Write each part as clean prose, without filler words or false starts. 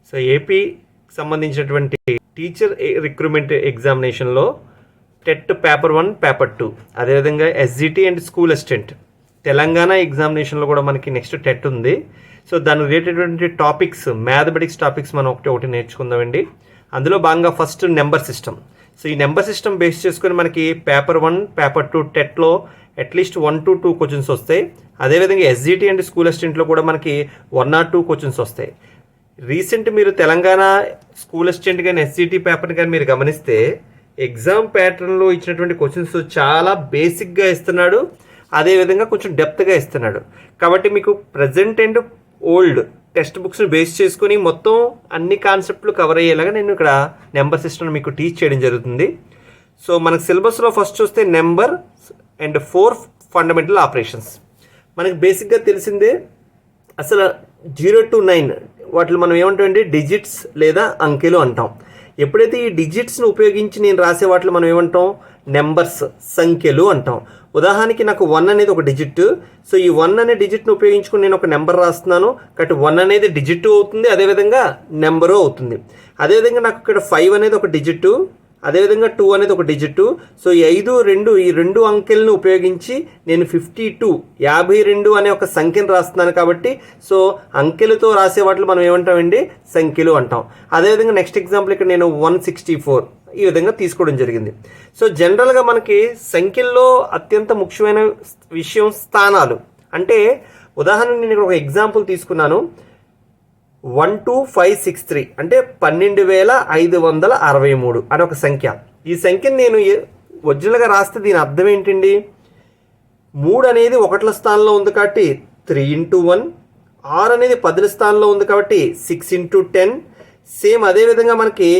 So AP సంబంధించినటువంటి teacher recruitment ఎగ్జామినేషన్లో TET paper 1 paper 2 అదేవిధంగా SGT and school assistant Telangana ఎగ్జామినేషన్లో కూడా మనకి నెక్స్ట్ టెట్ ఉంది. సో దాని రిలేటెడ్ టాపిక్స్ మ్యాథమెటిక్స్ టాపిక్స్ మనం ఒకటి నేర్చుకుందామండి. అందులో భాగంగా ఫస్ట్ నెంబర్ సిస్టమ్. సో ఈ నెంబర్ సిస్టమ్ బేస్ చేసుకొని మనకి పేపర్ 1 పేపర్ 2 టెట్లో అట్లీస్ట్ 1 to 2 క్వశ్చన్స్ వస్తాయి. అదేవిధంగా ఎస్జిటి అండ్ స్కూల్ అసిస్టెంట్లో కూడా మనకి 1 or 2 క్వశ్చన్స్ వస్తాయి. రీసెంట్ మీరు తెలంగాణ స్కూల్ అసిస్టెంట్ కానీ ఎస్జిటి పేపర్ని కానీ మీరు గమనిస్తే ఎగ్జామ్ ప్యాటర్న్లో ఇచ్చినటువంటి క్వశ్చన్స్ చాలా బేసిక్గా ఇస్తున్నాడు, అదేవిధంగా కొంచెం డెప్త్గా ఇస్తున్నాడు. కాబట్టి మీకు ప్రజెంట్ అండ్ ఓల్డ్ టెక్స్ట్ బుక్స్ని బేస్ చేసుకుని మొత్తం అన్ని కాన్సెప్ట్లు కవర్ అయ్యేలాగా నేను ఇక్కడ నెంబర్ సిస్టమ్ మీకు టీచ్ చేయడం జరుగుతుంది. సో మనకు సిలబస్లో ఫస్ట్ చూస్తే నెంబర్ అండ్ 4 ఫండమెంటల్ ఆపరేషన్స్. మనకి బేసిక్గా తెలిసిందే అసలు 0 to 9 వాటిని మనం ఏమంటామండి డిజిట్స్ లేదా అంకెలు అంటాం. ఎప్పుడైతే ఈ డిజిట్స్ని ఉపయోగించి నేను రాసే వాటిని మనం ఏమంటాం నెంబర్స్ సంఖ్యలు అంటాం. ఉదాహరణకి నాకు 1 అనేది ఒక డిజిట్. సో ఈ 1 అనే డిజిట్ని ఉపయోగించుకుని నేను ఒక నెంబర్ రాస్తున్నాను కాబట్టి 1 అనేది డిజిట్ అవుతుంది, అదేవిధంగా నెంబరు అవుతుంది. అదేవిధంగా నాకు ఇక్కడ 5 అనేది ఒక డిజిట్, అదేవిధంగా 2 అనేది ఒక డిజిట్. సో ఈ 5, 2 ఈ 2 అంకెలను ఉపయోగించి నేను 52 అనే ఒక సంఖ్యను రాస్తున్నాను కాబట్టి సో అంకెలతో రాసే వాటిని మనం ఏమంటామండి సంఖ్యలు అంటాం. అదేవిధంగా నెక్స్ట్ ఎగ్జాంపుల్ ఇక్కడ నేను 164 ఈ విధంగా తీసుకోవడం జరిగింది. సో జనరల్గా మనకి సంఖ్యల్లో అత్యంత ముఖ్యమైన విషయం స్థానాలు. అంటే ఉదాహరణ నేను ఇక్కడ ఒక ఎగ్జాంపుల్ తీసుకున్నాను 12563 అంటే 12,563 అని ఒక సంఖ్య. ఈ సంఖ్యను నేను ఒరిజినల్గా రాస్తే దీని అర్థం ఏంటండి 3 అనేది 1ల స్థానంలో ఉంది కాబట్టి 3 into 1, 6 అనేది 10ల స్థానంలో ఉంది కాబట్టి 6 into 10. సేమ్ అదేవిధంగా మనకి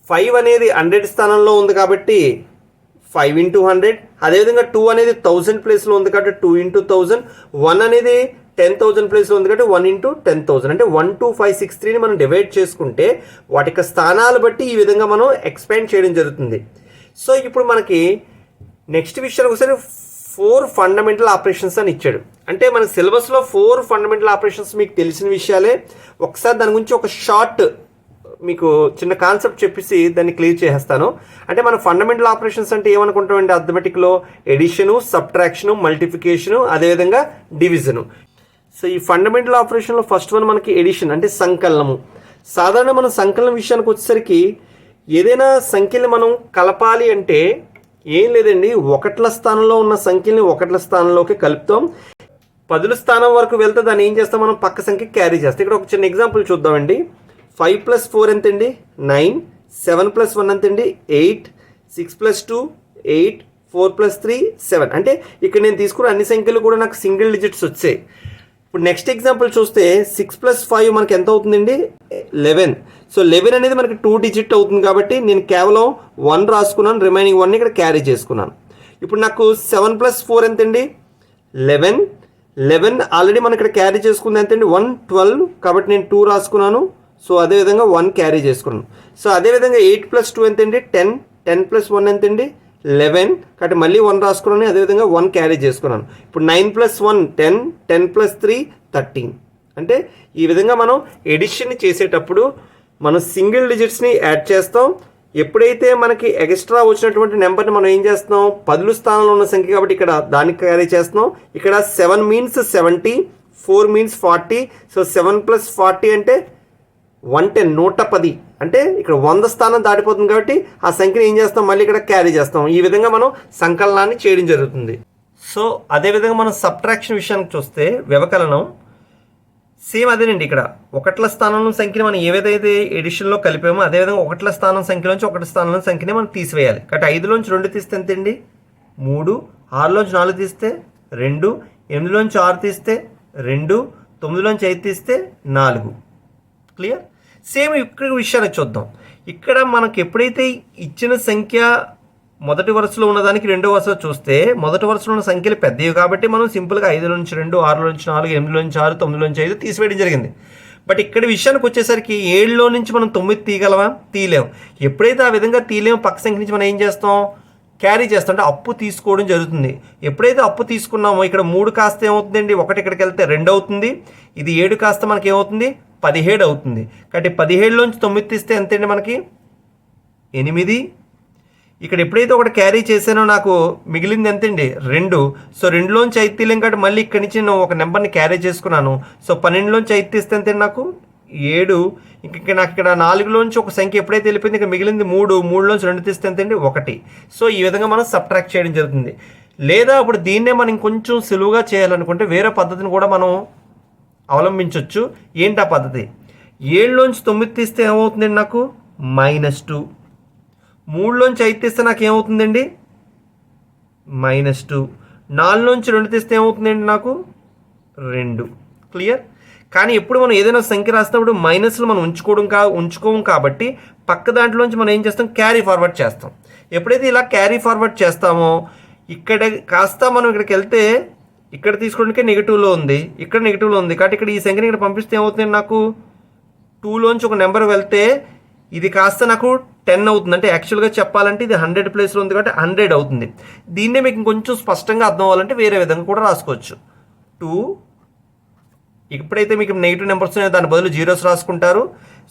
5 అనేది 100 స్థానంలో ఉంది కాబట్టి 5 into 100. అదేవిధంగా 2 అనేది 1000 ప్లేస్లో ఉంది కాబట్టి 2 into 1000. 1 అనేది 10,000 ప్లేస్లో ఉంది కాబట్టి 1 into 10,000. అంటే 12563ని మనం డివైడ్ చేసుకుంటే వాటి యొక్క స్థానాలు బట్టి ఈ విధంగా మనం ఎక్స్పాండ్ చేయడం జరుగుతుంది. సో ఇప్పుడు మనకి నెక్స్ట్ విషయానికి ఒకసారి 4 ఫండమెంటల్ ఆపరేషన్స్ అని ఇచ్చాడు. అంటే మన సిలబస్లో 4 ఫండమెంటల్ ఆపరేషన్స్ మీకు తెలిసిన విషయాలే. ఒకసారి దాని గురించి ఒక షార్ట్ మీకు చిన్న కాన్సెప్ట్ చెప్పేసి దాన్ని క్లియర్ చేసేస్తాను. అంటే మన ఫండమెంటల్ ఆపరేషన్స్ అంటే ఏమనుకుంటామంటే అర్థమెటిక్లో ఎడిషను, సబ్ట్రాక్షను, మల్టిఫికేషను, అదేవిధంగా డివిజను. సో ఈ ఫండమెంటల్ ఆపరేషన్లో ఫస్ట్ వన్ మనకి ఎడిషన్ అంటే సంకలనము. సాధారణ మనం సంకలనం విషయానికి వచ్చేసరికి ఏదైనా సంఖ్యని మనం కలపాలి అంటే ఏం లేదండి 1ల స్థానంలో ఉన్న సంఖ్యని 1ల స్థానంలోకి కలుపుతాం. 10ల స్థానం వరకు వెళ్తే దాన్ని ఏం చేస్తాం మనం పక్క సంఖ్య క్యారీ చేస్తాం. ఇక్కడ ఒక చిన్న ఎగ్జాంపుల్ చూద్దామండి. 5 + 4 ఎంతండి 9, 7 + 1 ఎంతండి 8, 6 + 2 8, 4 + 3 7. అంటే ఇక్కడ నేను తీసుకున్న అన్ని సంఖ్యలు కూడా నాకు సింగిల్ డిజిట్స్ వచ్చాయి. ఇప్పుడు నెక్స్ట్ ఎగ్జాంపుల్ చూస్తే 6 + 5 మనకి ఎంత అవుతుందండి 11. సో 11 అనేది మనకి 2 డిజిట్ అవుతుంది కాబట్టి నేను కేవలం 1 రాసుకున్నాను, రిమైనింగ్ 1 ఇక్కడ క్యారీ చేసుకున్నాను. ఇప్పుడు నాకు 7 + 4 ఎంతండి 11. 11 ఆల్రెడీ మనం ఇక్కడ క్యారీ చేసుకుంది ఎంతండి 1 12 కాబట్టి నేను 2 రాసుకున్నాను. సో అదేవిధంగా 1 క్యారీ చేసుకున్నాను. సో అదేవిధంగా 8 + 2 ఎంతండి 10. 10 + 1 ఎంతండి 11 కాబట్టి మళ్ళీ 1 రాసుకున్నాను, అదేవిధంగా 1 క్యారీ చేసుకున్నాను. ఇప్పుడు 9 + 1 10, 10 + 3 13. అంటే ఈ విధంగా మనం ఎడిషన్ చేసేటప్పుడు మనం సింగిల్ డిజిట్స్ని యాడ్ చేస్తాం. ఎప్పుడైతే మనకి ఎక్స్ట్రా వచ్చినటువంటి నెంబర్ని మనం ఏం చేస్తున్నాం 10ల స్థానంలో ఉన్న సంఖ్య కాబట్టి ఇక్కడ దానికి క్యారీ చేస్తున్నాం. ఇక్కడ 7 means 70, 4 means 40. సో 7 + 40 అంటే 110 110 అంటే ఇక్కడ 100 స్థానం దాటిపోతుంది కాబట్టి ఆ సంఖ్యను ఏం చేస్తాం మళ్ళీ ఇక్కడ క్యారీ చేస్తాం. ఈ విధంగా మనం సంకలనాన్ని చేయడం జరుగుతుంది. సో అదేవిధంగా మనం సబ్ట్రాక్షన్ విషయానికి చూస్తే వ్యవకలనం సేమ్ అదేనండి. ఇక్కడ 1ల స్థానంలో సంఖ్యని మనం ఏదైతే ఎడిషన్లో కలిపామో అదేవిధంగా 1ల స్థానం సంఖ్యలోంచి 1 స్థానంలో సంఖ్యని మనం తీసివేయాలి. కాబట్టి 5లోంచి 2 తీస్తే ఎంతండి 3, 6లోంచి 4 తీస్తే 2, 8లోంచి 6 తీస్తే 2, 9లోంచి 5 తీస్తే 4. క్లియర్? సేమ్ ఇక్కడ విషయాన్ని చూద్దాం. ఇక్కడ మనకు ఎప్పుడైతే ఇచ్చిన సంఖ్య మొదటి వరుసలో ఉన్నదానికి రెండో వరుసలో చూస్తే మొదటి వరుసలో ఉన్న సంఖ్యలు పెద్దవి కాబట్టి మనం సింపుల్గా 5లోంచి 2, 6లోంచి 4, 8లోంచి 6, 9లోంచి 5 తీసివేయడం జరిగింది. బట్ ఇక్కడ విషయానికి వచ్చేసరికి 7లో నుంచి మనం 9 తీయగలమా? తీయలేము. ఎప్పుడైతే ఆ విధంగా తీయలేము పక్క సంఖ్య నుంచి మనం ఏం చేస్తాం క్యారీ చేస్తాం, అంటే అప్పు తీసుకోవడం జరుగుతుంది. ఎప్పుడైతే అప్పు తీసుకున్నామో ఇక్కడ 3 కాస్త ఏమవుతుందండి 1 ఇక్కడికి వెళ్తే 2 అవుతుంది. ఇది 7 కాస్త మనకి ఏమవుతుంది 17 అవుతుంది. కాబట్టి 17లోంచి 9 తీస్తే ఎంతండి మనకి 8. ఇక్కడ ఎప్పుడైతే ఒకటి క్యారీ చేశానో నాకు మిగిలింది ఎంతండి 2. సో 2లోంచి 5 తీయలేం కాబట్టి మళ్ళీ ఇక్కడి నుంచి నేను ఒక నెంబర్ని క్యారీ చేసుకున్నాను. సో 12లోంచి 5 తీస్తే ఎంతండి నాకు 7. ఇంక నాకు ఇక్కడ 4లోంచి ఒక సంఖ్య ఎప్పుడైతే వెళ్ళిపోయింది ఇక మిగిలింది 3. 3లోంచి 2 తీస్తే ఎంతండి 1. సో ఈ విధంగా మనం సబ్ట్రాక్ట్ చేయడం జరుగుతుంది. లేదా ఇప్పుడు దీన్నే మనం ఇంకొంచెం సులువుగా చేయాలనుకుంటే వేరే పద్ధతిని కూడా మనం అవలంబించవచ్చు. ఏంటి ఆ పద్ధతి? 7లోంచి 9 తీస్తే ఏమవుతుందండి నాకు -2. 3లోంచి 5 తీస్తే నాకు ఏమవుతుందండి -2. 4లోంచి 2 తీస్తే ఏమవుతుందండి నాకు 2. క్లియర్? కానీ ఎప్పుడు మనం ఏదైనా సంఖ్య రాసినప్పుడు మైనస్లు మనం ఉంచుకోము కాబట్టి పక్క దాంట్లోంచి మనం ఏం చేస్తాం, క్యారీ ఫార్వర్డ్ చేస్తాం. ఎప్పుడైతే ఇలా క్యారీ ఫార్వర్డ్ చేస్తామో ఇక్కడ కాస్త మనం ఇక్కడికి వెళ్తే ఇక్కడ తీసుకోవడానికి నెగిటివ్లో ఉంది, ఇక్కడ నెగిటివ్లో ఉంది కాబట్టి ఇక్కడ ఈ సంఖ్యని ఇక్కడ పంపిస్తే ఏమవుతుంది, నాకు 2లోంచి ఒక నెంబర్ వెళ్తే ఇది కాస్త నాకు 10 అవుతుంది. అంటే యాక్చువల్గా చెప్పాలంటే ఇది 100 ప్లేస్లో ఉంది కాబట్టి 100 అవుతుంది. దీన్నే మీకు ఇంకొంచెం స్పష్టంగా అర్థం అవ్వాలంటే వేరే విధంగా కూడా రాసుకోవచ్చు. 2 ఎప్పుడైతే మీకు నెగిటివ్ నెంబర్స్ ఉన్నాయో దాని బదులు జీరోస్ రాసుకుంటారు.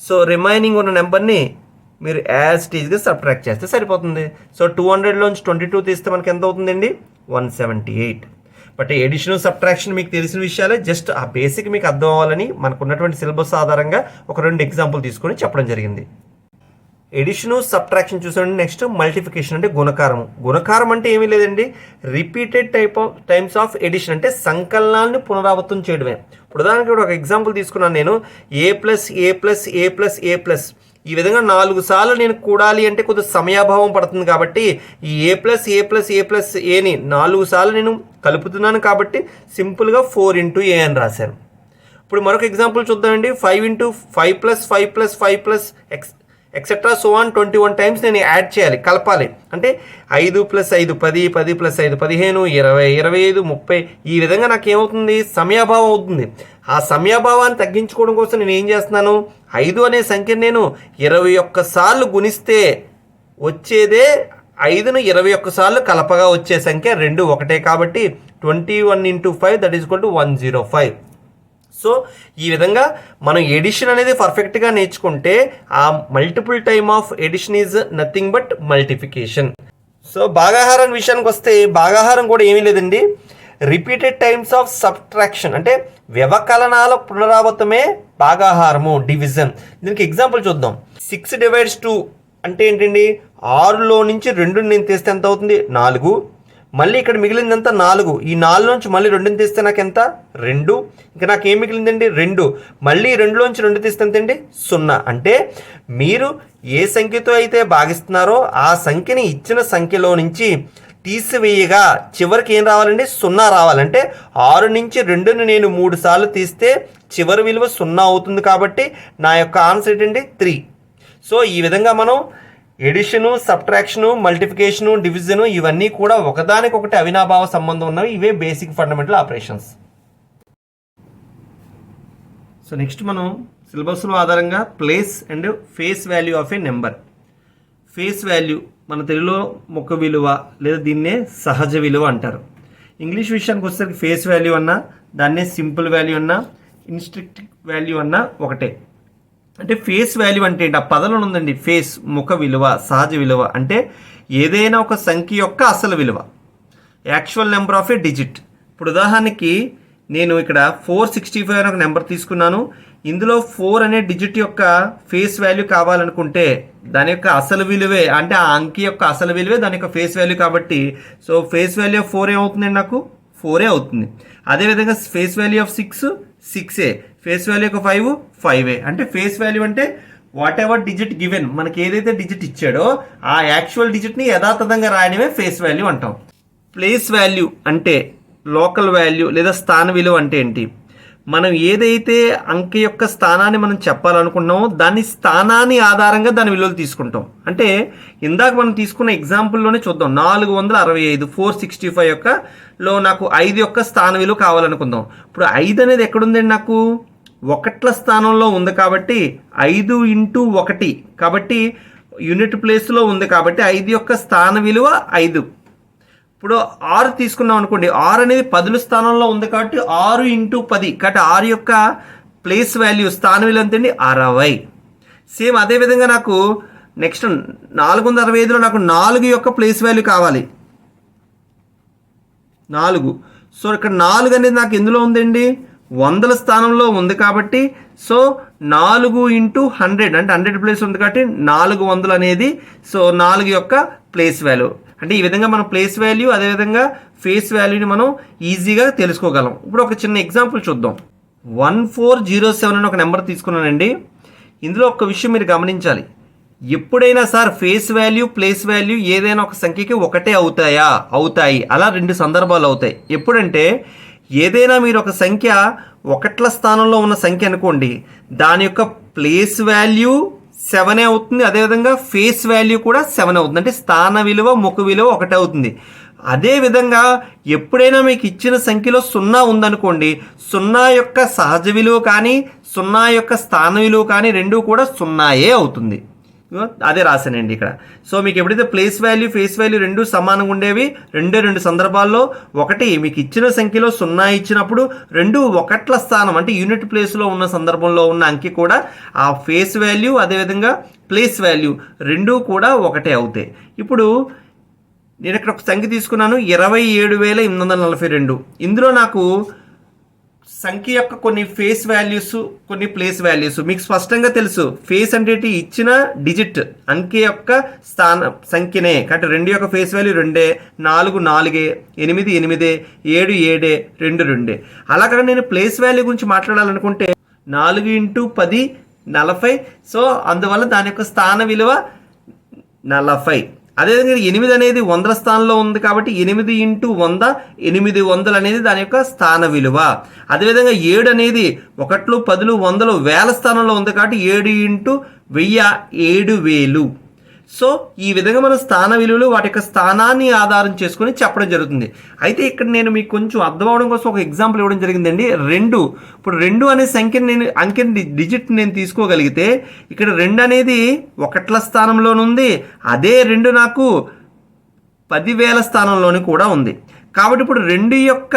సో రిమైనింగ్ ఉన్న నెంబర్ని మీరు యాజ్ టీజ్గా సబ్ట్రాక్ట్ చేస్తే సరిపోతుంది. సో 200లోంచి 22 తీస్తే మనకి ఎంత అవుతుందండి 178. బట్ ఎడిషన్ సబ్ట్రాక్షన్ మీకు తెలిసిన విషయాలే, జస్ట్ ఆ బేసిక్ మీకు అర్థం అవ్వాలని మనకున్నటువంటి సిలబస్ ఆధారంగా ఒక 2 ఎగ్జాంపుల్ తీసుకొని చెప్పడం జరిగింది. ఎడిషను సబ్ట్రాక్షన్ చూసామండి. నెక్స్ట్ మల్టిఫికేషన్ అంటే గుణకారం. గుణకారం అంటే ఏమీ లేదండి, రిపీటెడ్ టైమ్స్ ఆఫ్ ఎడిషన్ అంటే సంకలనాన్ని పునరావృతం చేయడమే. ఇప్పుడు ఉదాహరణకి ఒక ఎగ్జాంపుల్ తీసుకున్నాను నేను, a+a+a+a+. ఈ విధంగా 4 సార్లు నేను కూడాలి అంటే కొద్దిగా సమయాభావం పడుతుంది కాబట్టి ఈ a+a+a+aని 4 సార్లు నేను కలుపుతున్నాను కాబట్టి సింపుల్గా 4 × a అని రాశాను. ఇప్పుడు మరొక ఎగ్జాంపుల్ చూద్దామండి. 5 × 5 + 5 + 5 + x etcetera so on 21 times నేను యాడ్ చేయాలి, కలపాలి. అంటే 5 + 5 10, 10 + 5 15, 20, 25, 30. ఈ విధంగా నాకు ఏమవుతుంది, సమయాభావం అవుతుంది. ఆ సమయాభావాన్ని తగ్గించుకోవడం కోసం నేను ఏం చేస్తున్నాను, 5 అనే సంఖ్యను నేను 21 సార్లు గుణిస్తే వచ్చేదే 5ను 21 సార్లు కలపగా వచ్చే సంఖ్య 2 ఒకటే కాబట్టి 21 × 5 that is equal to 105. So ఈ విధంగా మనం ఎడిషన్ అనేది పర్ఫెక్ట్గా నేర్చుకుంటే ఆ multiple time of addition is nothing but multiplication. So భాగాహారం విషయానికి వస్తే భాగాహారం కూడా ఏమీ లేదండి, రిపీటెడ్ టైమ్స్ ఆఫ్ సబ్ట్రాక్షన్ అంటే వ్యవకలనాల పునరావృతమే భాగాహారము, డివిజన్. దీనికి ఎగ్జాంపుల్ చూద్దాం. 6 / 2 అంటే ఏంటండి, 6లో నుంచి 2 నేను తీస్తే ఎంత అవుతుంది 4. మళ్ళీ ఇక్కడ మిగిలిందంతా 4. ఈ 4లోంచి మళ్ళీ 2ని తీస్తే నాకు ఎంత 2. ఇంకా నాకు ఏం మిగిలిందండి 2. మళ్ళీ 2లోంచి 2 తీస్తే ఎంతండి 0. అంటే మీరు ఏ సంఖ్యతో అయితే భాగిస్తున్నారో ఆ సంఖ్యని ఇచ్చిన సంఖ్యలో నుంచి తీసివేయగా చివరికి ఏం రావాలండి 0 రావాలంటే 6 నుంచి 2ని నేను 3 సార్లు తీస్తే చివరి విలువ 0 అవుతుంది కాబట్టి నా యొక్క ఆన్సర్ ఏంటండి 3. సో ఈ విధంగా మనం ఎడిషను, సబ్ట్రాక్షను, మల్టిఫికేషను, డివిజను ఇవన్నీ కూడా ఒకదానికొకటి అవినాభావ సంబంధం ఉన్నవి. ఇవే basic fundamental operations. So next మనం సిలబస్లో ఆధారంగా place and face value of A number. Face value మన తెలుగులో ముఖ విలువ లేదా దీన్నే సహజ విలువ అంటారు. ఇంగ్లీష్ విషయానికి వచ్చేసరికి ఫేస్ వాల్యూ అన్నా దాన్నే సింపుల్ వాల్యూ అన్నా ఇన్స్ట్రిక్టివ్ వాల్యూ అన్నా ఒకటే. అంటే ఫేస్ వాల్యూ అంటే ఏంటి, ఆ పదంలో ఉందండి ఫేస్ ముఖ విలువ, సహజ విలువ అంటే ఏదైనా ఒక సంఖ్య యొక్క అసలు విలువ, actual number of A digit. ఇప్పుడు ఉదాహరణకి నేను ఇక్కడ 465 అనే ఒక నెంబర్ తీసుకున్నాను. ఇందులో 4 అనే డిజిట్ యొక్క ఫేస్ వాల్యూ కావాలనుకుంటే దాని యొక్క అసలు విలువే అంటే ఆ అంకె యొక్క అసలు విలువే దాని యొక్క ఫేస్ వాల్యూ కాబట్టి సో ఫేస్ వాల్యూ ఆఫ్ 4 ఏమవుతుందండి, నాకు 4 అవుతుంది. అదేవిధంగా face value of 6 face value of 5 అంటే ఫేస్ వాల్యూ అంటే వాట్ ఎవర్ డిజిట్ గివెన్, మనకి ఏదైతే డిజిట్ ఇచ్చాడో ఆ యాక్చువల్ డిజిట్ని యథాతథంగా రాయడమే ఫేస్ వాల్యూ అంటాం. ప్లేస్ వాల్యూ అంటే లోకల్ వాల్యూ లేదా స్థాన విలువ అంటే ఏంటి, మనం ఏదైతే అంకె యొక్క స్థానాన్ని మనం చెప్పాలనుకున్నామో దాని స్థానాన్ని ఆధారంగా దాని విలువలు తీసుకుంటాం. అంటే ఇందాక మనం తీసుకున్న ఎగ్జాంపుల్లోనే చూద్దాం. 465 465 యొక్కలో నాకు 5 యొక్క స్థాన విలువ కావాలనుకుందాం. ఇప్పుడు 5 అనేది ఎక్కడుందండి, నాకు 1ల స్థానంలో ఉంది కాబట్టి 5 × 1 కాబట్టి యూనిట్ ప్లేస్లో ఉంది కాబట్టి 5 యొక్క స్థాన విలువ 5. ఇప్పుడు 6 తీసుకున్నాం అనుకోండి, 6 అనేది 10ల స్థానంలో ఉంది కాబట్టి 6 × 10 కాబట్టి 6 యొక్క ప్లేస్ వాల్యూ స్థాన విలువ ఎంతండి 60. సేమ్ అదేవిధంగా నాకు నెక్స్ట్ 465లో నాకు 4 యొక్క ప్లేస్ వాల్యూ కావాలి 4. సో ఇక్కడ 4 అనేది నాకు ఎందులో ఉందండి 100ల స్థానంలో ఉంది కాబట్టి సో 4 × 100 అంటే 100 ప్లేస్ ఉంది కాబట్టి 400 అనేది సో 4 యొక్క ప్లేస్ వాల్యూ. అంటే ఈ విధంగా మనం ప్లేస్ వాల్యూ అదేవిధంగా ఫేస్ వాల్యూని మనం ఈజీగా తెలుసుకోగలం. ఇప్పుడు ఒక చిన్న ఎగ్జాంపుల్ చూద్దాం. 1407 అని ఒక నెంబర్ తీసుకున్నానండి. ఇందులో ఒక విషయం మీరు గమనించాలి. ఎప్పుడైనా sir face value place value ఏదైనా ఒక సంఖ్యకి ఒకటే అవుతాయి. అలా 2 సందర్భాలు అవుతాయి. ఎప్పుడంటే ఏదైనా మీరు ఒక సంఖ్య 1ల స్థానంలో ఉన్న సంఖ్య అనుకోండి, దాని యొక్క ప్లేస్ వాల్యూ 7 అవుతుంది, అదేవిధంగా ఫేస్ వాల్యూ కూడా 7 అవుతుంది. అంటే స్థాన విలువ ముఖ విలువ ఒకటే అవుతుంది. అదేవిధంగా ఎప్పుడైనా మీకు ఇచ్చిన సంఖ్యలో 0 ఉందనుకోండి, 0 యొక్క సహజ విలువ కానీ 0 యొక్క స్థాన విలువ కానీ రెండూ కూడా 0 అవుతుంది. అదే రాశానండి ఇక్కడ. సో మీకు ఎప్పుడైతే ప్లేస్ వాల్యూ ఫేస్ వాల్యూ రెండు సమానంగా ఉండేవి, 2 సందర్భాల్లో, ఒకటి మీకు ఇచ్చిన సంఖ్యలో 0 ఇచ్చినప్పుడు 2 1ల స్థానం అంటే యూనిట్ ప్లేస్లో ఉన్న సందర్భంలో ఉన్న అంకె కూడా ఆ ఫేస్ వాల్యూ అదేవిధంగా ప్లేస్ వాల్యూ రెండూ కూడా ఒకటే అవుతాయి. ఇప్పుడు నేను ఇక్కడ ఒక సంఖ్య తీసుకున్నాను 27,842. ఇందులో నాకు సంఖ్య యొక్క కొన్ని ఫేస్ వాల్యూస్ కొన్ని ప్లేస్ వాల్యూస్ మీకు స్పష్టంగా తెలుసు. ఫేస్ అంటే ఇచ్చిన డిజిట్ అంకె యొక్క సంఖ్యనే కాబట్టి 2 యొక్క ఫేస్ వాల్యూ 2, 4 4, 8 8, 7 7, 2 2. అలా కాకుండా నేను ప్లేస్ వాల్యూ గురించి మాట్లాడాలనుకుంటే 4 × 10 40. సో అందువల్ల దాని యొక్క స్థాన విలువ 40. అదేవిధంగా 8 అనేది 100ల స్థానంలో ఉంది కాబట్టి 8 × 100 800 అనేది దాని యొక్క స్థాన విలువ. అదేవిధంగా 7 అనేది 1, 10, 100 వేల స్థానంలో ఉంది కాబట్టి 7 × 1000 7,000. సో ఈ విధంగా మనం స్థాన విలువలు వాటి యొక్క స్థానాన్ని ఆధారం చేసుకొని చెప్పడం జరుగుతుంది. అయితే ఇక్కడ నేను మీకు కొంచెం అర్థం అవడం కోసం ఒక ఎగ్జాంపుల్ ఇవ్వడం జరిగిందండి. 2 ఇప్పుడు 2 అనే సంఖ్యని డిజిట్ నేను తీసుకోగలిగితే ఇక్కడ 2 అనేది 1ల స్థానంలోనుంది, అదే 2 నాకు 10,000 స్థానంలోని కూడా ఉంది. కాబట్టి ఇప్పుడు 2 యొక్క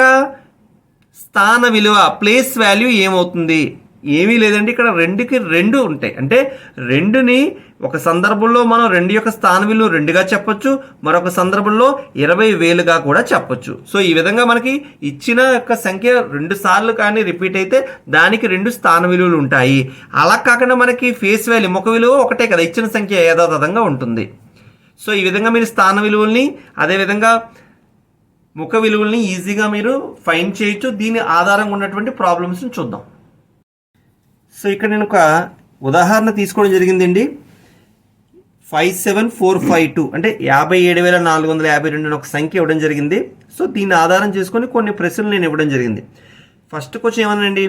స్థాన విలువ ప్లేస్ వాల్యూ ఏమవుతుంది? ఏమీ లేదండి, ఇక్కడ 2కి 2 ఉంటాయి. అంటే 2ని ఒక సందర్భంలో మనం 2 యొక్క స్థాన విలువ 2గా చెప్పొచ్చు, మరొక సందర్భంలో 20,000గా కూడా చెప్పొచ్చు. సో ఈ విధంగా మనకి ఇచ్చిన యొక్క సంఖ్య 2 సార్లు కానీ రిపీట్ అయితే దానికి 2 స్థాన విలువలు ఉంటాయి. అలా కాకుండా మనకి ఫేస్ వాల్యూ ముఖ విలువ ఒకటే కదా, ఇచ్చిన సంఖ్య యథాతథంగా ఉంటుంది. సో ఈ విధంగా మీరు స్థాన విలువల్ని అదేవిధంగా ముఖ విలువల్ని ఈజీగా మీరు ఫైండ్ చేయొచ్చు. దీని ఆధారంగా ఉన్నటువంటి ప్రాబ్లమ్స్ని చూద్దాం. సో ఇక్కడ నేను ఒక ఉదాహరణ తీసుకోవడం జరిగిందండి. 57452 అంటే 57,452 ఒక సంఖ్య ఇవ్వడం జరిగింది. సో దీన్ని ఆధారం చేసుకొని కొన్ని ప్రశ్నలు నేను ఇవ్వడం జరిగింది. ఫస్ట్ క్వశ్చన్ ఏమన్నానండి,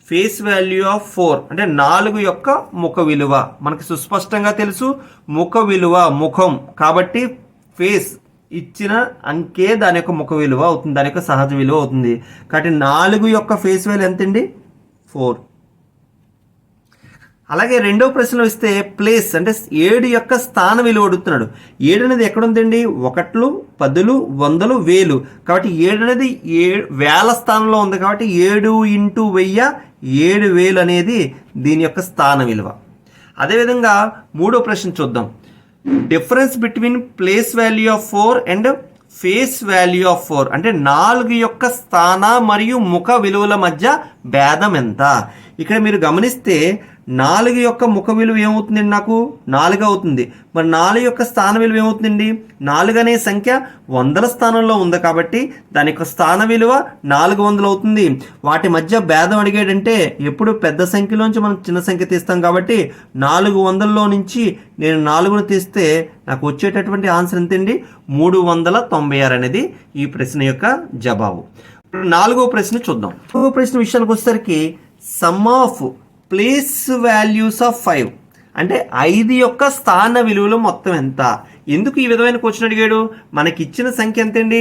ఫేస్ వాల్యూ ఆఫ్ 4 అంటే 4 యొక్క ముఖ విలువ మనకి సుస్పష్టంగా తెలుసు. ముఖ విలువ ముఖం కాబట్టి ఫేస్ ఇచ్చిన అంకే దాని యొక్క ముఖ విలువ అవుతుంది, దాని యొక్క సహజ విలువ అవుతుంది. కాబట్టి 4 యొక్క ఫేస్ వాల్యూ ఎంతండి 4. అలాగే రెండో ప్రశ్నలో ఇస్తే ప్లేస్ అంటే 7 యొక్క స్థాన విలువ అడుగుతున్నాడు. 7 అనేది ఎక్కడ ఉందండి 1, 10, 100, 1000. కాబట్టి 7 అనేది వేల స్థానంలో ఉంది కాబట్టి 7 × 1000 7,000 అనేది దీని యొక్క స్థాన విలువ. అదేవిధంగా మూడో ప్రశ్న చూద్దాం. Difference between place value of 4 and face value of 4 అంటే 4 యొక్క స్థాన మరియు ముఖ విలువల మధ్య భేదం ఎంత? ఇక్కడ మీరు గమనిస్తే 4 యొక్క ముఖ విలువ ఏమవుతుందండి నాకు 4 అవుతుంది. మరి 4 యొక్క స్థాన విలువ ఏమవుతుందండి 4 అనే సంఖ్య 100ల స్థానంలో ఉంది కాబట్టి దాని యొక్క స్థాన విలువ 400 అవుతుంది. వాటి మధ్య భేదం అడిగాడంటే ఎప్పుడు పెద్ద సంఖ్యలోంచి మనం చిన్న సంఖ్య తీస్తాం కాబట్టి 400లో నుంచి నేను 4ను తీస్తే నాకు వచ్చేటటువంటి ఆన్సర్ ఎంతండి 396 అనేది ఈ ప్రశ్న యొక్క జవాబు. ఇప్పుడు 4వ ప్రశ్న చూద్దాం. 4వ ప్రశ్న విషయానికి వచ్చేసరికి some of place values of 5 అంటే 5 యొక్క స్థాన విలువలు మొత్తం ఎంత? ఎందుకు ఈ విధమైన క్వశ్చన్ అడిగాడు? మనకి ఇచ్చిన సంఖ్య ఎంతండి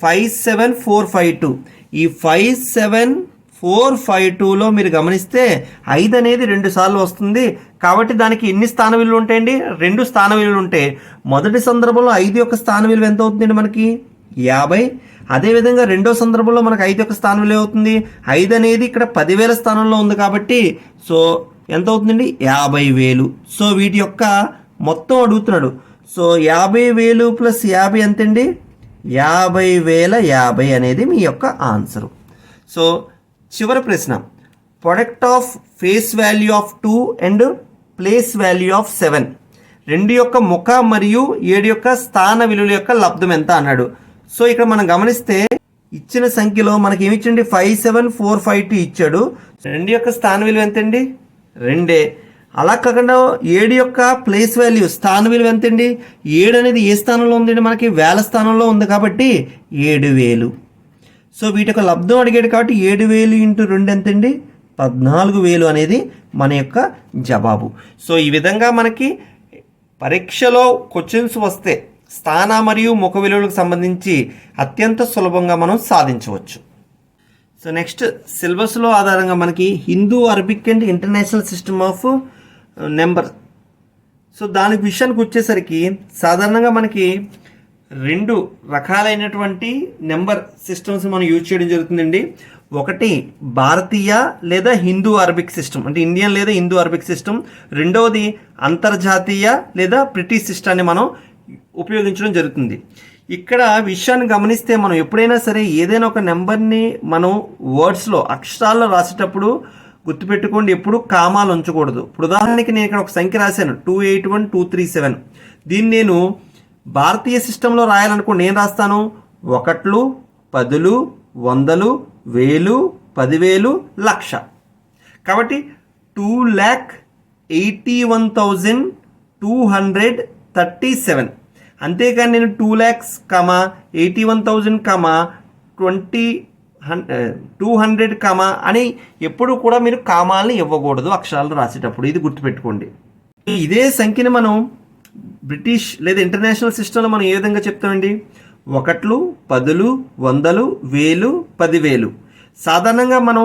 57452. ఈ 57452లో మీరు గమనిస్తే 5 అనేది 2 సార్లు వస్తుంది కాబట్టి దానికి ఎన్ని స్థాన విలువలు ఉంటాయండి 2 స్థాన విలువలు ఉంటాయి. మొదటి సందర్భంలో 5 యొక్క స్థాన విలువ ఎంత అవుతుందండి మనకి 50. అదేవిధంగా రెండో సందర్భంలో మనకు 5 యొక్క స్థాన విలువ అవుతుంది. 5 అనేది ఇక్కడ 10,000 స్థానంలో ఉంది కాబట్టి సో ఎంత అవుతుందండి 50,000. సో వీటి యొక్క మొత్తం అడుగుతున్నాడు. సో 50,000 ప్లస్ 50 ఎంతండి 50,050 అనేది మీ యొక్క ఆన్సరు. సో చివరి ప్రశ్న, product of face value of 2 and place value of 7, 2 యొక్క ముఖ మరియు 7 యొక్క స్థాన విలువల యొక్క లబ్ధం ఎంత అన్నాడు. సో ఇక్కడ మనం గమనిస్తే ఇచ్చిన సంఖ్యలో మనకి ఏమి ఇచ్చండి 57452 ఇచ్చాడు. 2 యొక్క స్థాన విలువ ఎంతండి 2. అలా కాకుండా 7 యొక్క ప్లేస్ వాల్యూ స్థాన విలువ ఎంతండి 7 అనేది ఏ స్థానంలో ఉందండి మనకి వేల స్థానంలో ఉంది కాబట్టి 7,000. సో వీటి యొక్క లబ్ధం అడిగాడు కాబట్టి 7,000 ఇంటూ 2 ఎంతండి 14,000 అనేది మన యొక్క జవాబు. సో ఈ విధంగా మనకి పరీక్షలో క్వశ్చన్స్ వస్తే స్థాన మరియు ముఖ విలువలకు సంబంధించి అత్యంత సులభంగా మనం సాధించవచ్చు. సో నెక్స్ట్ సిలబస్లో ఆధారంగా మనకి Hindu, Arabic and international system of number. So దాని విషయానికి వచ్చేసరికి సాధారణంగా మనకి 2 రకాలైనటువంటి నెంబర్ సిస్టమ్స్ మనం యూజ్ చేయడం జరుగుతుందండి. ఒకటి భారతీయ లేదా హిందూ అరబిక్ సిస్టమ్, అంటే ఇండియన్ లేదా హిందూ అరబిక్ సిస్టమ్. రెండవది అంతర్జాతీయ లేదా బ్రిటిష్ సిస్టాన్ని మనం ఉపయోగించడం జరుగుతుంది. ఇక్కడ విషయాన్ని గమనిస్తే మనం ఎప్పుడైనా సరే ఏదైనా ఒక నెంబర్ని మనం వర్డ్స్లో అక్షరాల్లో రాసేటప్పుడు గుర్తుపెట్టుకోండి, ఎప్పుడు కామాలు ఉంచకూడదు. ఇప్పుడు ఉదాహరణకి నేను ఇక్కడ ఒక సంఖ్య రాశాను 281237. దీన్ని నేను భారతీయ సిస్టంలో రాయాలనుకోండి, నేను రాస్తాను 1, 10, 100, 1000, 10,000, 1,00,000. కాబట్టి 2,81,237. అంతేకాని నేను 2,00,000, 81,000, 200 అని ఎప్పుడు కూడా మీరు కామాలని ఇవ్వకూడదు అక్షరాలు రాసేటప్పుడు. ఇది గుర్తుపెట్టుకోండి. ఇదే సంఖ్యని మనం బ్రిటిష్ లేదా ఇంటర్నేషనల్ సిస్టంలో మనం ఏ విధంగా చెప్తామండి 1, 10, 100, 1000, 10,000. సాధారణంగా మనం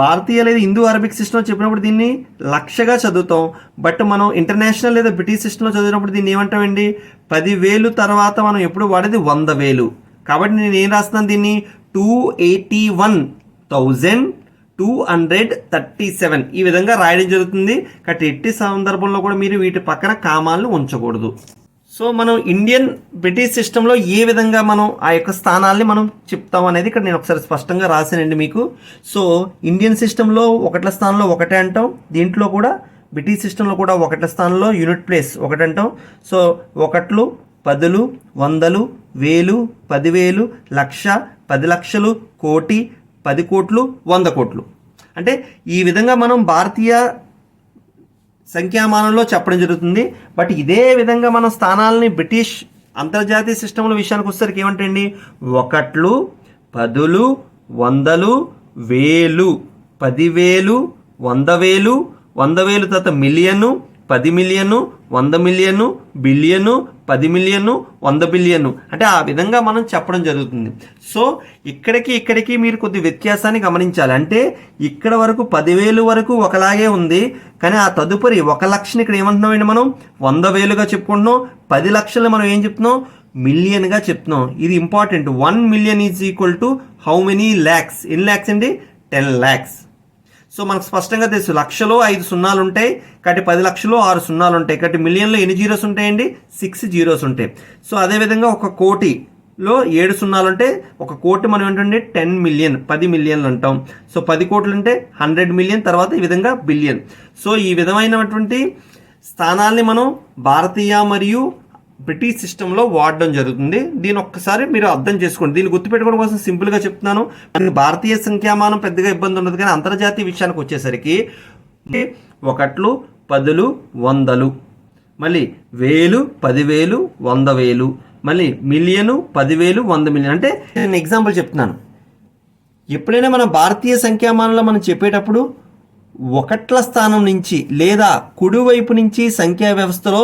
భారతీయ లేదా హిందూ అరబిక్ సిస్టంలో చెప్పినప్పుడు దీన్ని 1,00,000గా చదువుతాం. బట్ మనం ఇంటర్నేషనల్ లేదా బ్రిటిష్ సిస్టంలో చదివినప్పుడు దీన్ని ఏమంటామండి 10,000 తర్వాత మనం ఎప్పుడు వాడేది 100,000. కాబట్టి నేను ఏం రాస్తున్నాను దీన్ని 281,237 ఈ విధంగా రాయడం జరుగుతుంది. కాబట్టి ఎట్టి సందర్భంలో కూడా మీరు వీటి పక్కన కామాలను ఉంచకూడదు. సో మనం ఇండియన్ బ్రిటిష్ సిస్టంలో ఏ విధంగా మనం ఆ యొక్క స్థానాల్ని మనం చెప్తాం అనేది ఇక్కడ నేను ఒకసారి స్పష్టంగా రాసానండి మీకు. సో ఇండియన్ సిస్టంలో 1 స్థానంలో 1 అంటాం, దీంట్లో కూడా బ్రిటిష్ సిస్టంలో కూడా 1 స్థానంలో యూనిట్ ప్లేస్ 1 అంటాం. సో 1, 10, 100, 1000, 10,000, 1,00,000, 10,00,000, కోటి, 10 కోట్లు, 100 కోట్లు. అంటే ఈ విధంగా మనం భారతీయ సంఖ్యామానంలో చెప్పడం జరుగుతుంది. బట్ ఇదే విధంగా మనం స్థానాలని బ్రిటిష్ అంతర్జాతీయ సిస్టంల విషయానికి వచ్చేసరికి ఏమంటండి 1, 10, 100, 1000, 10,000, 100,000, 100,000 తర్వాత million, 10 million, 100 million, billion, 10 million, 100 billion. అంటే ఆ విధంగా మనం చెప్పడం జరుగుతుంది. సో ఇక్కడికి మీరు కొద్ది వ్యత్యాసాన్ని గమనించాలి. అంటే ఇక్కడ వరకు 10,000 వరకు ఒకలాగే ఉంది, కానీ ఆ తదుపరి 1,00,000 ఇక్కడ ఏమంటున్నామండి మనం 100,000గా చెప్పుకుంటున్నాం. 10,00,000 మనం ఏం చెప్తున్నాం మిలియన్గా చెప్తున్నాం. ఇది important. 1 million is equal to how many lakhs? ఎన్ని ల్యాక్స్ అండి 10 lakhs. సో మనకు స్పష్టంగా తెలుసు 1,00,000లో 5 సున్నాలు ఉంటాయి, కాబట్టి 10,00,000లో 6 సున్నాలు ఉంటాయి, కాబట్టి మిలియన్లో ఎన్ని జీరోస్ ఉంటాయండి 6 జీరోస్ ఉంటాయి. సో అదేవిధంగా 1 కోటిలో 7 సున్నాలు ఉంటాయి. 1 కోటి మనం ఏంటంటే 10 మిలియన్ 10 మిలియన్లు అంటాం. సో 10 కోట్లు అంటే 100 మిలియన్, తర్వాత ఈ విధంగా బిలియన్. సో ఈ విధమైనటువంటి స్థానాల్ని మనం భారతీయ మరియు బ్రిటిష్ సిస్టంలో వాడడం జరుగుతుంది. దీని ఒక్కసారి మీరు అర్థం చేసుకోండి. దీన్ని గుర్తుపెట్టుకోవడం కోసం సింపుల్గా చెప్తున్నాను. మనకి భారతీయ సంఖ్యామానం పెద్దగా ఇబ్బంది ఉండదు, కానీ అంతర్జాతీయ విషయానికి వచ్చేసరికి 1, 10, 100, మళ్ళీ 1000, 10,000, 100,000, మళ్ళీ మిలియన్, 10,000, 100 మిలియన్. అంటే నేను ఎగ్జాంపుల్ చెప్తున్నాను. ఎప్పుడైనా మన భారతీయ సంఖ్యామానంలో మనం చెప్పేటప్పుడు 1ల స్థానం నుంచి లేదా కుడివైపు నుంచి సంఖ్యా వ్యవస్థలో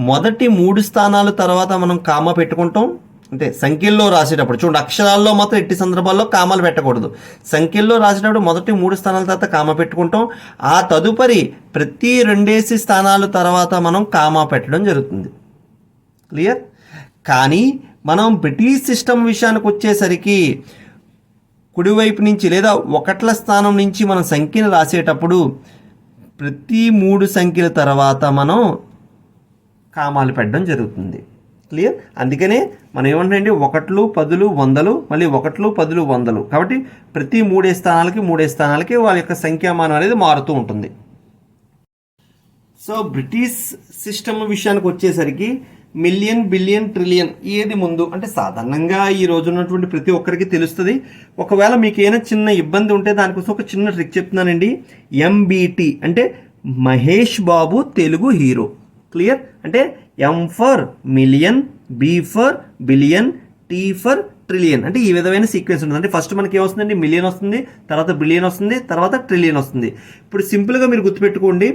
మొదటి 3 స్థానాల తర్వాత మనం కామా పెట్టుకుంటాం. అంటే సంఖ్యల్లో రాసేటప్పుడు చూడండి, అక్షరాల్లో మాత్రం ఎట్టి సందర్భాల్లో కామాలు పెట్టకూడదు. సంఖ్యల్లో రాసేటప్పుడు మొదటి 3 స్థానాల తర్వాత కామా పెట్టుకుంటాం. ఆ తదుపరి ప్రతి 2 స్థానాల తర్వాత మనం కామా పెట్టడం జరుగుతుంది. క్లియర్? కానీ మనం బ్రిటిష్ సిస్టమ్ విషయానికి వచ్చేసరికి కుడివైపు నుంచి లేదా ఒకట్ల స్థానం నుంచి మనం సంఖ్యను రాసేటప్పుడు ప్రతి 3 సంఖ్యల తర్వాత మనం కామాలు పెట్టడం జరుగుతుంది. క్లియర్? అందుకనే మనం ఏమంటే ఒకట్లు, పదులు, వందలు, మళ్ళీ ఒకట్లు, పదులు, వందలు. కాబట్టి ప్రతి 3 స్థానాలకి వాళ్ళ యొక్క సంఖ్యామానం అనేది మారుతూ ఉంటుంది. సో బ్రిటిష్ సిస్టమ్ విషయానికి వచ్చేసరికి మిలియన్, బిలియన్, ట్రిలియన్ ఏది ముందు అంటే సాధారణంగా ఈ రోజు ఉన్నటువంటి ప్రతి ఒక్కరికి తెలుస్తుంది. ఒకవేళ మీకు ఏమైనా చిన్న ఇబ్బంది ఉంటే దానికోసం ఒక చిన్న ట్రిక్ చెప్తున్నానండి. MBT అంటే మహేష్ బాబు తెలుగు హీరో. క్లియర్? అంటే M for million, B for billion, T for trillion. అంటే ఈ విధమైన సీక్వెన్స్ ఉంటుంది. అంటే ఫస్ట్ మనకి ఏమొస్తుందండి, మిలియన్ వస్తుంది, తర్వాత బిలియన్ వస్తుంది, తర్వాత ట్రిలియన్ వస్తుంది. ఇప్పుడు సింపుల్గా మీరు గుర్తుపెట్టుకోండి,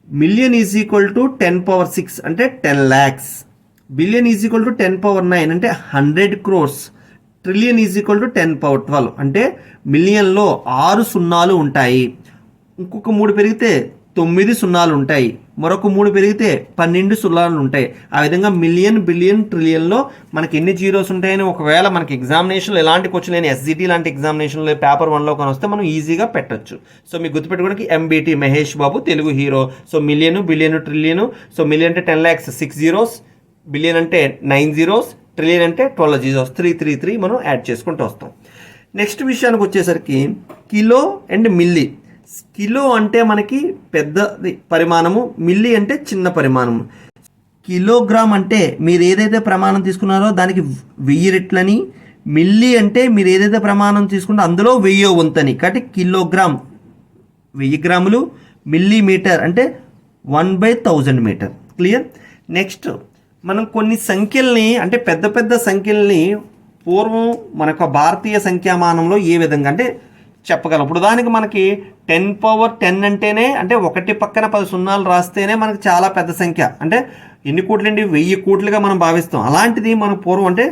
million is equal to 10 power 6 అంటే 10 lakhs. Billion is equal to 10 power 9 అంటే 100 crores. Trillion is equal to 10 power 12 అంటే మిలియన్లో 6 సున్నాలు ఉంటాయి. ఇంకొక 3 పెరిగితే 9 సున్నాలు ఉంటాయి. మరొక 3 పెరిగితే 12 సున్నాలు ఉంటాయి. ఆ విధంగా మిలియన్, బిలియన్, ట్రిలియన్లో మనకి ఎన్ని జీరోస్ ఉంటాయని ఒకవేళ మనకి ఎగ్జామినేషన్లో ఎలాంటి క్వశ్చన్ లేని SGT లాంటి ఎగ్జామినేషన్లో పేపర్ 1లో కానీ వస్తే మనం ఈజీగా పెట్టచ్చు. సో మీకు గుర్తుపెట్టుకోవడానికి MBT Mahesh Babu Telugu hero. So million, billion, trillion. So million అంటే 10 lakhs 6 zeros, బిలియన్ అంటే 9 zeros, ట్రిలియన్ అంటే 12 zeros, 333 మనం యాడ్ చేసుకుంటూ వస్తాం. నెక్స్ట్ విషయానికి వచ్చేసరికి కిలో అండ్ మిల్లీ. కిలో అంటే మనకి పెద్ద పరిమాణము, మిల్లీ అంటే చిన్న పరిమాణము. కిలోగ్రామ్ అంటే మీరు ఏదైతే ప్రమాణం తీసుకున్నారో దానికి 1000 రెట్లని, మిల్లీ అంటే మీరు ఏదైతే ప్రమాణం తీసుకుంటారో అందులో 1000వ వంతని. కాబట్టి కిలోగ్రామ్ 1000 గ్రాములు, మిల్లీమీటర్ అంటే 1/1000 మీటర్. క్లియర్? నెక్స్ట్ మనం కొన్ని సంఖ్యల్ని అంటే పెద్ద పెద్ద సంఖ్యల్ని పూర్వం మనకు భారతీయ సంఖ్యామానంలో ఏ విధంగా అంటే చెప్పగలం. ఇప్పుడు దానికి మనకి 10 పవర్ 10 అంటేనే అంటే 1 పక్కన 10 సున్నాలు రాస్తేనే మనకి చాలా పెద్ద సంఖ్య. అంటే ఎన్ని కోట్లండి, 1000 కోట్లుగా మనం భావిస్తాం. అలాంటిది మన పూర్వం అంటే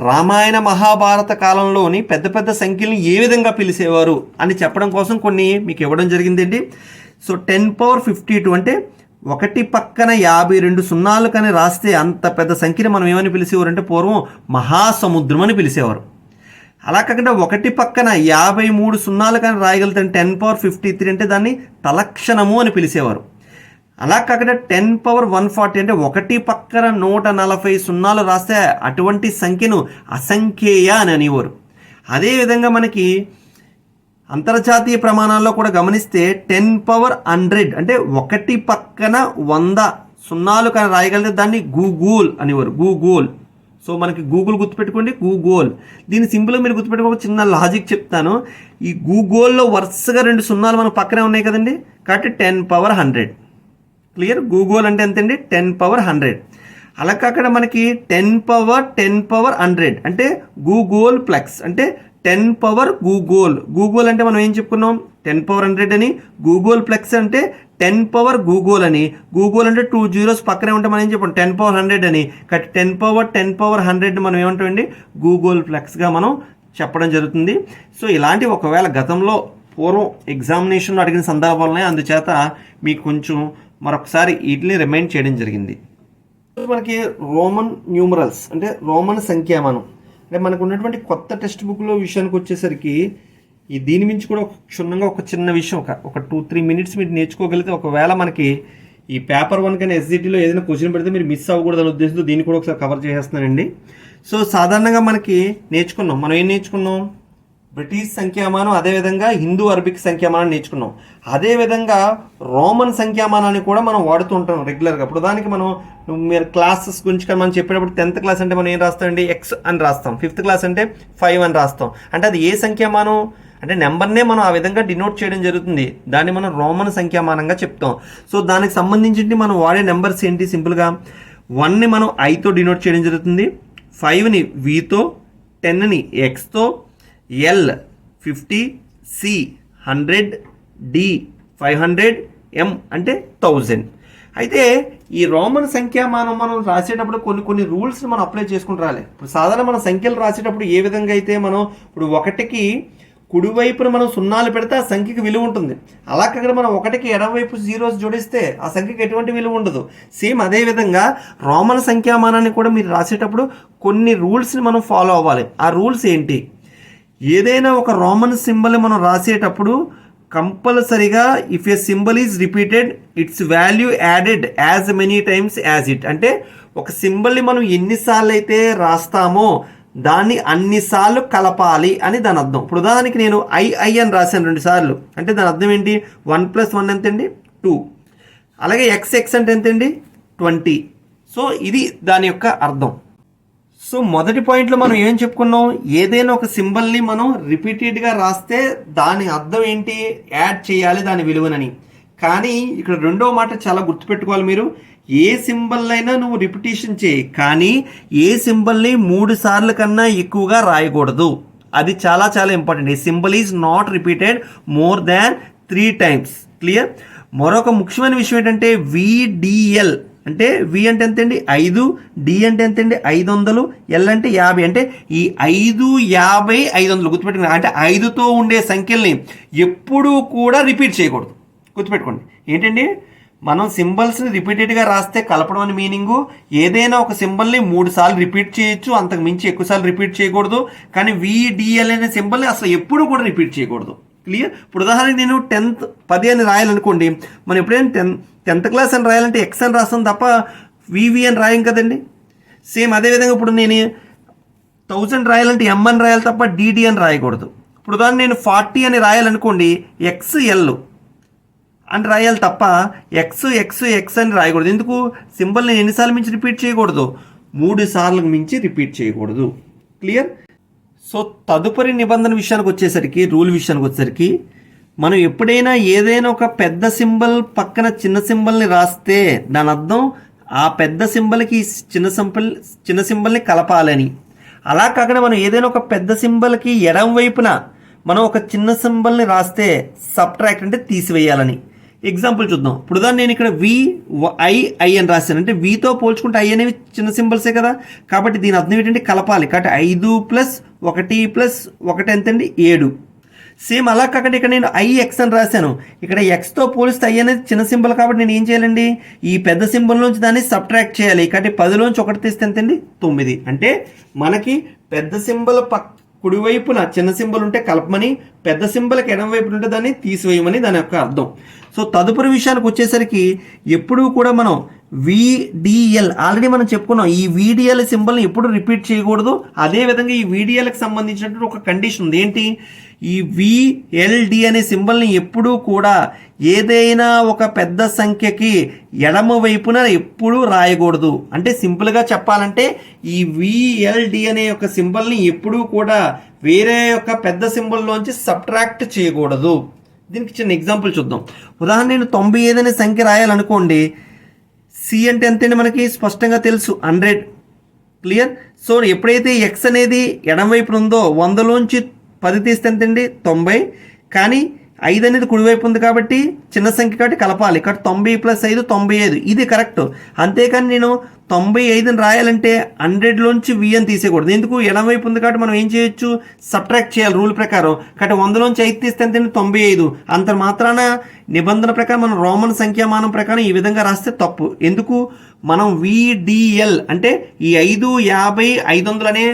రామాయణ మహాభారత కాలంలోని పెద్ద పెద్ద సంఖ్యల్ని ఏ విధంగా పిలిచేవారు అని చెప్పడం కోసం కొన్ని మీకు ఇవ్వడం జరిగిందండి. సో 10 పవర్ 52 అంటే 1 పక్కన 52 సున్నాలు కానీ రాస్తే అంత పెద్ద సంఖ్యని మనం ఏమని పిలిచేవారు అంటే పూర్వం మహాసముద్రం అని పిలిచేవారు. అలా కాకుండా 1 పక్కన 53 సున్నాలు కానీ రాయగలుగుతాం 10 పవర్ 53 అంటే దాన్ని తలక్షణము అని పిలిచేవారు. అలా కాకుండా 10 పవర్ 140 అంటే 1 పక్కన 140 సున్నాలు రాస్తే అటువంటి సంఖ్యను అసంఖ్యేయ అని అనేవారు. అదేవిధంగా మనకి అంతర్జాతీయ ప్రమాణాల్లో కూడా గమనిస్తే 10 పవర్ 100 అంటే 1 పక్కన 100 సున్నాలు కానీ రాయగలిగితే దాన్ని గూగుల్ అనేవారు. గూగుల్. సో మనకి గూగుల్ గుర్తుపెట్టుకోండి, గూగుల్. దీని సింపుల్గా మీరు గుర్తుపెట్టుకో, చిన్న లాజిక్ చెప్తాను. ఈ గూగుల్లో వరుసగా 2 సున్నాలు మన పక్కనే ఉన్నాయి కదండి, కాబట్టి 10 పవర్ 100. క్లియర్? గూగుల్ అంటే ఎంతండి, 10 పవర్ 100. అలా కాకుండా మనకి 10 పవర్ 100 అంటే గూగుల్ ప్లస్ అంటే 10 పవర్ గూగుల్. గూగుల్ అంటే మనం ఏం చెప్పుకున్నాం, 10 పవర్ 100 అని. గూగుల్ ప్లస్ అంటే 10 పవర్ గూగుల్ అని. గూగుల్ అంటే 2 zeros పక్కనే ఉంటే మనం ఏం చెప్పాం, 10 పవర్ 100 అని. కాబట్టి 10 పవర్ 100 మనం ఏమంటామండి, గూగుల్ ప్లస్గా మనం చెప్పడం జరుగుతుంది. సో ఇలాంటి ఒకవేళ గతంలో పూర్వం ఎగ్జామినేషన్లో అడిగిన సందర్భాలున్నాయి, అందుచేత మీకు కొంచెం మరొకసారి వీటిని రిమైండ్ చేయడం జరిగింది. మనకి రోమన్ న్యూమరల్స్ అంటే రోమన్ సంఖ్యామానం అంటే మనకు ఉన్నటువంటి కొత్త టెక్స్ట్ బుక్లో విషయానికి వచ్చేసరికి దీని మించి కూడా క్షుణ్ణంగా ఒక చిన్న విషయం ఒక 2-3 minutes మీరు నేర్చుకోగలిగితే ఒకవేళ మనకి ఈ పేపర్ 1 కానీ SGTలో ఏదైనా క్వశ్చన్ పెడితే మీరు మిస్ అవ్వకూడదు అనే ఉద్దేశంతో దీన్ని కూడా ఒకసారి కవర్ చేసేస్తున్నానండి. సో సాధారణంగా మనకి నేర్చుకున్నాం, మనం ఏం నేర్చుకున్నాం, బ్రిటిష్ సంఖ్యామానం, అదేవిధంగా హిందూ అరబిక్ సంఖ్యామానం నేర్చుకున్నాం. అదేవిధంగా రోమన్ సంఖ్యామానాన్ని కూడా మనం వాడుతూ ఉంటాం రెగ్యులర్గా. ఇప్పుడు దానికి మనం మీరు క్లాసెస్ గురించి కానీ మనం చెప్పేటప్పుడు 10th క్లాస్ అంటే మనం ఏం రాస్తామండి, X అని రాస్తాం. 5th క్లాస్ అంటే 5 అని రాస్తాం. అంటే అది ఏ సంఖ్యామానం అంటే నెంబర్నే మనం ఆ విధంగా డినోట్ చేయడం జరుగుతుంది. దాన్ని మనం రోమన్ సంఖ్యామానంగా చెప్తాం. సో దానికి సంబంధించి మనం వాడే నెంబర్స్ ఏంటి, సింపుల్గా 1ని మనం Iతో డినోట్ చేయడం జరుగుతుంది, 5ని Vతో, 10ని Xతో, L 50, C 100, D 500, M అంటే 1000. అయితే ఈ రోమన్ సంఖ్యామానం మనం రాసేటప్పుడు కొన్ని రూల్స్ని మనం అప్లై చేసుకుంటూ రాలి. ఇప్పుడు సాధారణ మన సంఖ్యలు రాసేటప్పుడు ఏ విధంగా అయితే మనం ఇప్పుడు 1కి కుడివైపున మనం సున్నాలు పెడితే ఆ సంఖ్యకి విలువ ఉంటుంది. అలా కాకుండా మనం ఒకటికి ఎడమవైపు జీరోస్ జోడిస్తే ఆ సంఖ్యకి ఎటువంటి విలువ ఉండదు. సేమ్ అదేవిధంగా రోమన్ సంఖ్యామానాన్ని కూడా మీరు రాసేటప్పుడు కొన్ని రూల్స్ని మనం ఫాలో అవ్వాలి. ఆ రూల్స్ ఏంటి? ఏదైనా ఒక రోమన్ సింబల్ని మనం రాసేటప్పుడు కంపల్సరీగా if A symbol is repeated it's value added as many times as it. అంటే ఒక సింబల్ని మనం ఎన్నిసార్లు అయితే రాస్తామో దాన్ని అన్నిసార్లు కలపాలి అని దాని అర్థం. ఇప్పుడు ఉదాహరణకి నేను ఐ అని రాశాను 2 సార్లు, అంటే దాని అర్థం ఏంటి? 1 + 1 ఎంతండి? 2. అలాగే ఎక్స్ అంటే ఎంతండి? 20. సో ఇది దాని యొక్క అర్థం. సో మొదటి పాయింట్లో మనం ఏం చెప్పుకున్నాం? ఏదైనా ఒక సింబల్ని మనం రిపీటెడ్గా రాస్తే దాని అర్థం ఏంటి? యాడ్ చేయాలి దాని విలువనని. కానీ ఇక్కడ రెండో మాట చాలా గుర్తుపెట్టుకోవాలి మీరు. ఏ సింబల్ అయినా నువ్వు రిపిటేషన్ చేయి, కానీ ఏ సింబల్ని 3 సార్లు కన్నా ఎక్కువగా రాయకూడదు. అది చాలా చాలా important. A symbol is not repeated more than 3 times. Clear? మరొక ముఖ్యమైన విషయం ఏంటంటే VDL అంటే వి అంటే ఎంతండి? 5, డి అంటే ఎంతండి? 500, ఎల్ అంటే 50. అంటే ఈ 5, 50, 500 గుర్తుపెట్టుకోండి. అంటే 5తో ఉండే సంఖ్యల్ని ఎప్పుడూ కూడా రిపీట్ చేయకూడదు. గుర్తుపెట్టుకోండి. ఏంటండి? మనం సింబల్స్ని రిపీటెడ్గా రాస్తే కలపడం అని మీనింగు. ఏదైనా ఒక సింబల్ని 3 సార్లు రిపీట్ చేయొచ్చు, అంతకు మించి ఎక్కువ సార్లు రిపీట్ చేయకూడదు. కానీ VDL అనే సింబల్ని అసలు ఎప్పుడూ కూడా రిపీట్ చేయకూడదు. క్లియర్? ఇప్పుడు ఉదాహరణకి నేను 10 అని రాయాలనుకోండి. మనం ఎప్పుడైనా 10th క్లాస్ అని రాయాలంటే ఎక్స్ అని రాస్తాం తప్ప వివి అని రాయం కదండి. సేమ్ అదేవిధంగా ఇప్పుడు నేను 1000 రాయాలంటే ఎం అని రాయాలి తప్ప డిడి అని రాయకూడదు. ఇప్పుడు ఉదాహరణ నేను 40 అని రాయాలనుకోండి XL అని రాయాలి తప్ప ఎక్స్ అని రాయకూడదు. ఎందుకు? సింబల్ని ఎన్నిసార్లు మించి రిపీట్ చేయకూడదు? 3 సార్లకు మించి రిపీట్ చేయకూడదు. క్లియర్? సో తదుపరి నిబంధన విషయానికి వచ్చేసరికి, రూల్ విషయానికి వచ్చేసరికి, మనం ఎప్పుడైనా ఏదైనా ఒక పెద్ద సింబల్ పక్కన చిన్న సింబల్ని రాస్తే దాని అర్థం ఆ పెద్ద సింబల్కి చిన్న సింబల్ని కలపాలని. అలా కాకుండా మనం ఏదైనా ఒక పెద్ద సింబల్కి ఎడమ వైపున మనం ఒక చిన్న సింబల్ని రాస్తే సబ్ట్రాక్ట్ అంటే తీసివేయాలని. ఎగ్జాంపుల్ చూద్దాం. ఇప్పుడు దాన్ని నేను ఇక్కడ VI అని రాశాను. అంటే వీతో పోల్చుకుంటే ఐ అనేవి చిన్న సింబల్సే కదా. కాబట్టి దీని అర్థం ఏంటంటే కలపాలి. కాబట్టి 5 + 1 + 1 ఎంతండి? 7. సేమ్ అలా కాకుండా ఇక్కడ నేను IX అని రాశాను. ఇక్కడ ఎక్స్తో పోలిస్తే ఐ అనేది చిన్న సింబల్ కాబట్టి నేను ఏం చేయాలండి? ఈ పెద్ద సింబల్ నుంచి దాన్ని సబ్ట్రాక్ట్ చేయాలి. కాబట్టి 10లోంచి 1 తీస్తే ఎంతండి? 9. అంటే మనకి పెద్ద సింబల్ కుడివైపున చిన్న సింబల్ ఉంటే కలపమని, పెద్ద సింబల్కి ఎడమ వైపున ఉంటే దాన్ని తీసివేయమని దాని యొక్క అర్థం. సో తదుపరి విషయానికి వచ్చేసరికి ఎప్పుడూ కూడా మనం VDL ఆల్రెడీ మనం చెప్పుకున్నాం. ఈ VDL సింబల్ని ఎప్పుడు రిపీట్ చేయకూడదు. అదేవిధంగా ఈ VDLకి సంబంధించినటువంటి ఒక కండిషన్ ఉంది. ఏంటి? ఈ VLD అనే సింబల్ని ఎప్పుడూ కూడా ఏదైనా ఒక పెద్ద సంఖ్యకి ఎడమ వైపున ఎప్పుడూ రాయకూడదు. అంటే సింపుల్గా చెప్పాలంటే ఈ VLD అనే ఒక సింబల్ని ఎప్పుడూ కూడా వేరే యొక్క పెద్ద సింబల్లోంచి సబ్ట్రాక్ట్ చేయకూడదు. దీనికి చిన్న ఎగ్జాంపుల్ చూద్దాం. ఉదాహరణ నేను 95 అనే సంఖ్య రాయాలనుకోండి. సి అంటే ఎంతండి? మనకి స్పష్టంగా తెలుసు, 100. క్లియర్? సో ఎప్పుడైతే ఎక్స్ అనేది ఎడమ వైపున ఉందో 100లోంచి 10 తీస్తే ఎంతండి? 90. కానీ 5 అనేది కుడివైపు ఉంది కాబట్టి చిన్న సంఖ్య కాబట్టి కలపాలి. కాబట్టి 90 + 5 95. ఇది కరెక్ట్. అంతేకాని నేను 95ని రాయాలంటే 100లోంచి V అని తీసేయకూడదు. ఎందుకు? ఎడమవైపు ఉంది కాబట్టి మనం ఏం చేయొచ్చు? సబ్ట్రాక్ట్ చేయాలి రూల్ ప్రకారం. కాబట్టి 100లోంచి 5 తీస్తే ఎంతండి? 95. అంత మాత్రాన నిబంధన ప్రకారం మనం రోమన్ సంఖ్యామానం ప్రకారం ఈ విధంగా రాస్తే తప్పు. ఎందుకు? మనం VDL అంటే ఈ 5, 50, 500 అనే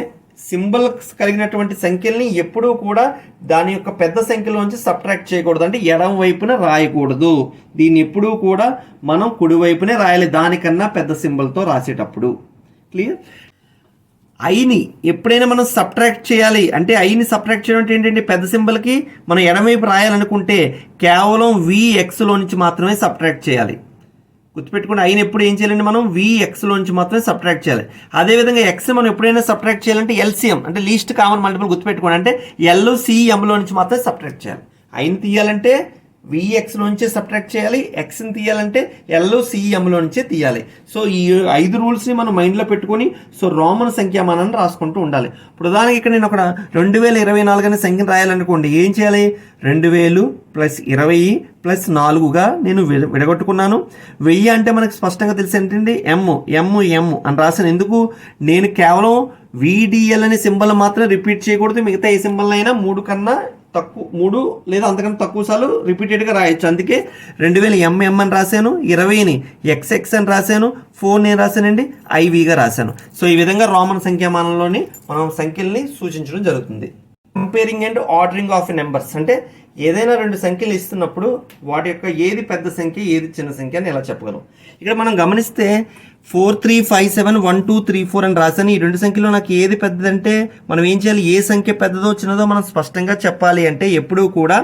సింబల్స్ కలిగినటువంటి సంఖ్యల్ని ఎప్పుడూ కూడా దాని యొక్క పెద్ద సంఖ్యలోంచి సబ్ట్రాక్ట్ చేయకూడదు. అంటే ఎడమ వైపున రాయకూడదు. దీన్ని ఎప్పుడూ కూడా మనం కుడివైపునే రాయాలి దానికన్నా పెద్ద సింబల్తో రాసేటప్పుడు. క్లియర్? ఐని ఎప్పుడైనా మనం సబ్ట్రాక్ట్ చేయాలి అంటే ఐని సబ్ట్రాక్ట్ చేయడం అంటే ఏంటంటే పెద్ద సింబల్కి మనం ఎడమవైపు రాయాలనుకుంటే కేవలం VXలో నుంచి మాత్రమే సబ్ట్రాక్ట్ చేయాలి. గుర్తుపెట్టుకుని ఐని ఎప్పుడు ఏం చేయాలంటే మనం VXలో నుంచి మాత్రమే సబ్ట్రాక్ట్ చేయాలి. అదేవిధంగా ఎక్స్ మనం ఎప్పుడైనా సబ్ట్రాక్ట్ చేయాలంటే LCM అంటే లీస్ట్ కామన్ మల్టిపుల్ గుర్తుపెట్టుకోండి. అంటే LCMలో నుంచి మాత్రమే సబ్ట్రాక్ట్ చేయాలి. ఐని తీయాలంటే VXలో నుంచే సబ్ట్రాక్ట్ చేయాలి. ఎక్స్ని తీయాలంటే LCMలో నుంచే తీయాలి. సో ఈ 5 రూల్స్ని మనం మైండ్లో పెట్టుకొని సో రోమన్ సంఖ్యామానాన్ని రాసుకుంటూ ఉండాలి. ఇప్పుడు ఉదాహరణకి ఇక్కడ నేను ఒక 2024 అనే సంఖ్యను రాయాలనుకోండి. ఏం చేయాలి? 2000 + 20 + 4గా నేను విడగొట్టుకున్నాను. 1000 అంటే మనకు స్పష్టంగా తెలిసి ఏంటండి? M అని రాశాను. ఎందుకు? నేను కేవలం VDL అనే సింబల్ మాత్రం రిపీట్ చేయకూడదు. మిగతా ఏ సింబల్ అయినా 3 కన్నా తక్కువ 3 లేదా అంతకంటే తక్కువ సార్లు రిపీటెడ్గా రాయొచ్చు. అందుకే 2000 ఎంఎం అని రాశాను, 20ని XX అని రాశాను, 4 నేను రాశానండి IVగా రాశాను. సో ఈ విధంగా రోమన్ సంఖ్యామానంలోని మనం సంఖ్యల్ని సూచించడం జరుగుతుంది. Comparing and ordering of numbers అంటే ఏదైనా 2 సంఖ్యలు ఇస్తున్నప్పుడు వాటి యొక్క ఏది పెద్ద సంఖ్య ఏది చిన్న సంఖ్య అని ఎలా చెప్పగలం. ఇక్కడ మనం గమనిస్తే 4 3 5 7 1 2 3 4 అని రాశాను. ఈ 2 సంఖ్యలో నాకు ఏది పెద్దదంటే మనం ఏం చేయాలి, ఏ సంఖ్య పెద్దదో చిన్నదో మనం స్పష్టంగా చెప్పాలి అంటే ఎప్పుడూ కూడా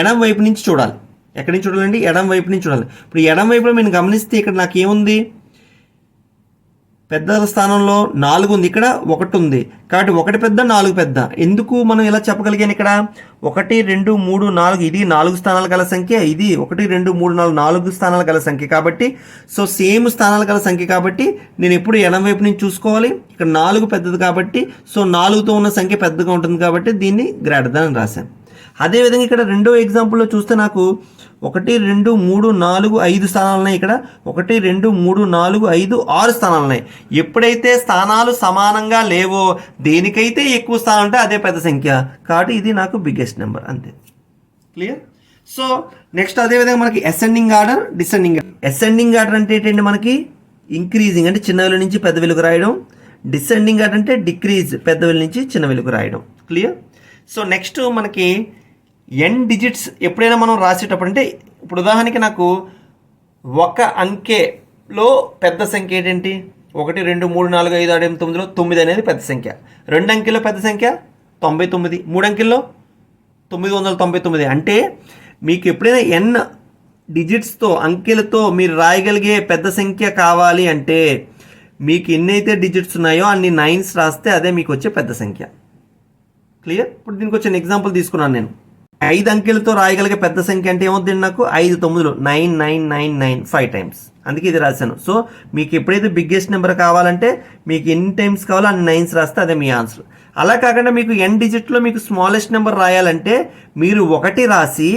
ఎడం వైపు నుంచి చూడాలి. ఎక్కడి నుంచి చూడాలండి, ఎడం వైపు నుంచి చూడాలి. ఇప్పుడు ఎడం వైపులో నేను గమనిస్తే ఇక్కడ నాకు ఏముంది, పెద్ద స్థానంలో 4 ఉంది, ఇక్కడ 1 ఉంది. కాబట్టి 1 పెద్ద 4 పెద్ద. ఎందుకు మనం ఇలా చెప్పగలిగాను, ఇక్కడ 1 2 3 4 ఇది 4 స్థానాలు గల సంఖ్య, ఇది 1 2 3 4 4 స్థానాలు గల సంఖ్య. కాబట్టి సో సేమ్ స్థానాలు గల సంఖ్య కాబట్టి నేను ఎప్పుడు ఎడం వైపు నుంచి చూసుకోవాలి. ఇక్కడ 4 పెద్దది కాబట్టి సో 4తో ఉన్న సంఖ్య పెద్దగా ఉంటుంది కాబట్టి దీన్ని గ్రేటర్ దాన్ అని రాశాను. అదేవిధంగా ఇక్కడ రెండో ఎగ్జాంపుల్లో చూస్తే నాకు 1 2 3 4 5 స్థానాలు ఉన్నాయి. ఇక్కడ 1 2 3 4 5 6 స్థానాలు ఉన్నాయి. ఎప్పుడైతే స్థానాలు సమానంగా లేవో దేనికైతే ఎక్కువ స్థానం ఉంటే అదే పెద్ద సంఖ్య. కాబట్టి ఇది నాకు బిగ్గెస్ట్ నెంబర్, అంతే. క్లియర్? సో నెక్స్ట్ అదేవిధంగా మనకి ascending order, descending order. Ascending order అంటే ఏంటంటే మనకి ఇంక్రీజింగ్ అంటే చిన్న విలువ నుంచి పెద్ద విలువ రాయడం, డిసెండింగ్ ఆర్డర్ అంటే డిక్రీజ్ పెద్ద విలువ నుంచి చిన్న విలువ రాయడం. క్లియర్? సో నెక్స్ట్ మనకి ఎన్ డిజిట్స్ ఎప్పుడైనా మనం రాసేటప్పుడు అంటే ఇప్పుడు ఉదాహరణకి నాకు ఒక అంకెలో పెద్ద సంఖ్య ఏంటంటే 1 2 3 4 5 6 8 9లో 9 అనేది పెద్ద సంఖ్య. 2 అంకెల్లో పెద్ద సంఖ్య 99, 3 అంకెల్లో 999. అంటే మీకు ఎప్పుడైనా ఎన్ డిజిట్స్తో అంకెలతో మీరు రాయగలిగే పెద్ద సంఖ్య కావాలి అంటే మీకు ఎన్నైతే డిజిట్స్ ఉన్నాయో అన్ని 9s రాస్తే అదే మీకు వచ్చే పెద్ద సంఖ్య. క్లియర్? ఇప్పుడు దీనికి వచ్చిన ఎగ్జాంపుల్ తీసుకున్నాను నేను. 5 అంకెలతో రాయగలిగే పెద్ద సంఖ్య అంటే ఏమవుతుంది నాకు, 5 9 9999 5 టైమ్స్. అందుకే ఇది రాశాను. సో మీకు ఎప్పుడైతే బిగ్గెస్ట్ నెంబర్ కావాలంటే మీకు ఎన్ని టైమ్స్ కావాలో అన్ని 9s రాస్తే అదే మీ ఆన్సర్. అలా కాకుండా మీకు ఎన్ డిజిట్లో మీకు స్మాలెస్ట్ నెంబర్ రాయాలంటే మీరు 1 రాసి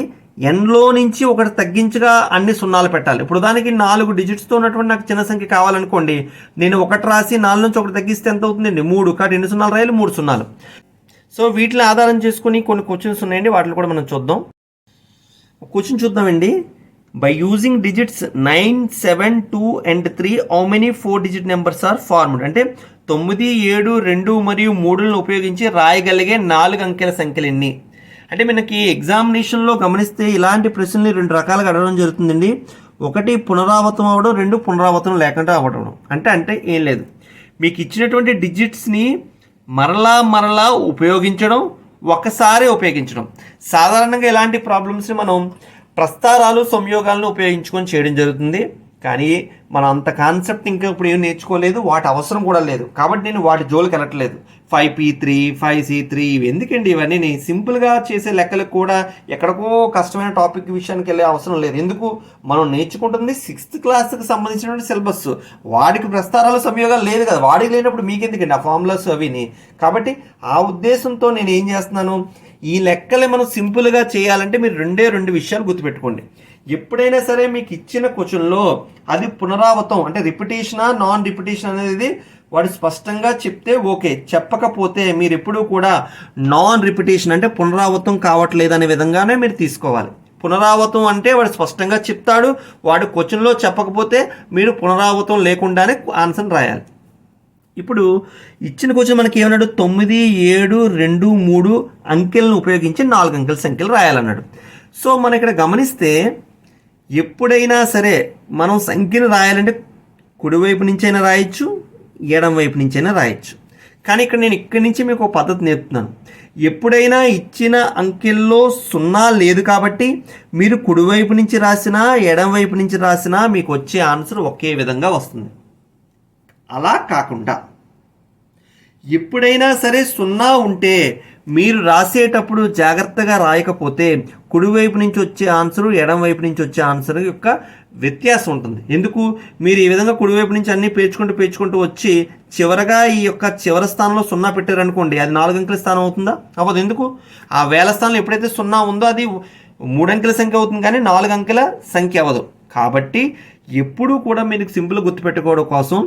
ఎన్లో నుంచి 1 తగ్గించగా అన్ని సున్నాలు పెట్టాలి. ఇప్పుడు దానికి 4 డిజిట్స్తో ఉన్నటువంటి నాకు చిన్న సంఖ్య కావాలనుకోండి, నేను 1 రాసి 4 నుంచి 1 తగ్గిస్తే ఎంత అవుతుందండి, 3. కాబట్టి ఎన్ని సున్నాలు రాయాలి, 3 సున్నాలు. సో వీటిని ఆధారం చేసుకుని కొన్ని క్వశ్చన్స్ ఉన్నాయండి, వాటిని కూడా మనం చూద్దాం. క్వశ్చన్ చూద్దామండి. By using digits 9 7 2 and 3 how many 4 digit numbers are formed. అంటే 9 7 2 మరియు 3లను ఉపయోగించి రాయగలిగే 4 అంకెల సంఖ్యలు ఎన్ని. అంటే మనకి ఎగ్జామినేషన్లో గమనిస్తే ఇలాంటి ప్రశ్నలు 2 రకాలుగా అడగడం జరుగుతుందండి. 1 పునరావృతం అవ్వడం, 2 పునరావృతం లేకుండా అవ్వడం. అంటే ఏం లేదు, మీకు ఇచ్చినటువంటి డిజిట్స్ని మరలా ఉపయోగించడం, ఒకసారి ఉపయోగించడం. సాధారణంగా ఇలాంటి ప్రాబ్లమ్స్ని మనం ప్రస్తారాలు సంయోగాలను ఉపయోగించుకొని చేయడం జరుగుతుంది. కానీ మనం అంత కాన్సెప్ట్ ఇంకా ఇప్పుడు ఏం నేర్చుకోలేదు, వాటి అవసరం కూడా లేదు. కాబట్టి నేను వాటి జోలికి వెళ్ళట్లేదు. 5p3 5c3 ఇవి ఎందుకండి, ఇవన్నీ సింపుల్గా చేసే లెక్కలకు కూడా ఎక్కడికో కష్టమైన టాపిక్ విషయానికి వెళ్ళే అవసరం లేదు. ఎందుకు, మనం నేర్చుకుంటుంది 6th క్లాస్కి సంబంధించినటువంటి సిలబస్. వాడికి ప్రస్తారాలు సంయోగాలు లేదు కదా, వాడికి లేనప్పుడు మీకు ఎందుకండి ఆ ఫార్ములాస్ అవిని. కాబట్టి ఆ ఉద్దేశంతో నేను ఏం చేస్తున్నాను, ఈ లెక్కలే మనం సింపుల్గా చేయాలంటే మీరు 2 విషయాలు గుర్తుపెట్టుకోండి. ఎప్పుడైనా సరే మీకు ఇచ్చిన క్వశ్చన్లో అది పునరావృతం అంటే రిపిటేషనా నాన్ రిపిటేషన్ అనేది వాడు స్పష్టంగా చెప్తే ఓకే, చెప్పకపోతే మీరు ఎప్పుడూ కూడా నాన్ రిపిటేషన్ అంటే పునరావృతం కావట్లేదు అనే విధంగానే మీరు తీసుకోవాలి. పునరావృతం అంటే వాడు స్పష్టంగా చెప్తాడు, వాడు క్వశ్చన్లో చెప్పకపోతే మీరు పునరావృతం లేకుండానే ఆన్సర్ రాయాలి. ఇప్పుడు ఇచ్చిన క్వశ్చన్ మనకి ఏమన్నాడు, 9 7 2 3 అంకెలను ఉపయోగించి 4 అంకెల సంఖ్యలు రాయాలన్నాడు. సో మనం ఇక్కడ గమనిస్తే ఎప్పుడైనా సరే మనం సంఖ్యను రాయాలంటే కుడివైపు నుంచైనా రాయొచ్చు, ఎడం వైపు నుంచైనా రాయొచ్చు. కానీ ఇక్కడ నేను ఇక్కడి నుంచి మీకు ఒక పద్ధతి నేర్పుతున్నాను. ఎప్పుడైనా ఇచ్చిన అంకెల్లో 0 లేదు కాబట్టి మీరు కుడివైపు నుంచి రాసినా ఎడం వైపు నుంచి రాసినా మీకు వచ్చే ఆన్సర్ ఒకే విధంగా వస్తుంది. అలా కాకుండా ఎప్పుడైనా సరే 0 ఉంటే మీరు రాసేటప్పుడు జాగ్రత్తగా రాయకపోతే కుడివైపు నుంచి వచ్చే ఆన్సరు ఎడం వైపు నుంచి వచ్చే ఆన్సర్ యొక్క వ్యత్యాసం ఉంటుంది. ఎందుకు, మీరు ఈ విధంగా కుడివైపు నుంచి అన్నీ పేర్చుకుంటూ వచ్చి చివరగా ఈ యొక్క చివరి స్థానంలో 0 పెట్టారనుకోండి, అది 4 అంకెల స్థానం అవుతుందా? అవ్వదు. ఎందుకు, ఆ వేల స్థానంలో ఎప్పుడైతే 0 ఉందో అది 3 అంకెల సంఖ్య అవుతుంది కానీ 4 అంకెల సంఖ్య అవ్వదు. కాబట్టి ఎప్పుడూ కూడా మీరు సింపుల్ గుర్తుపెట్టుకోవడం కోసం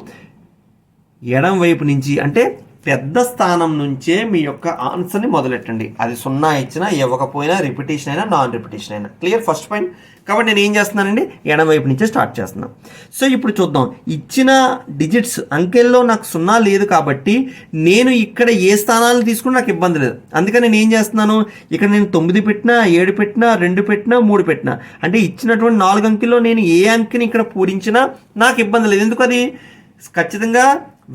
ఎడం వైపు నుంచి అంటే పెద్ద స్థానం నుంచే మీ యొక్క ఆన్సర్ని మొదలెట్టండి. అది 0 ఇచ్చినా ఇవ్వకపోయినా రిపిటేషన్ అయినా నాన్ రిపిటేషన్ అయినా. Clear first point. కాబట్టి నేను ఏం చేస్తున్నానండి, ఎడమ వైపు నుంచే స్టార్ట్ చేస్తున్నాను. సో ఇప్పుడు చూద్దాం, ఇచ్చిన డిజిట్స్ అంకెల్లో నాకు 0 లేదు కాబట్టి నేను ఇక్కడ ఏ స్థానాలను తీసుకుని నాకు ఇబ్బంది లేదు. అందుకని నేను ఏం చేస్తున్నాను, ఇక్కడ నేను 9 పెట్టినా, 7 పెట్టినా, 2 పెట్టినా, 3 పెట్టినా, అంటే ఇచ్చినటువంటి 4 అంకెల్లో నేను ఏ అంకెని ఇక్కడ పూరించినా నాకు ఇబ్బంది లేదు. ఎందుకు? అది ఖచ్చితంగా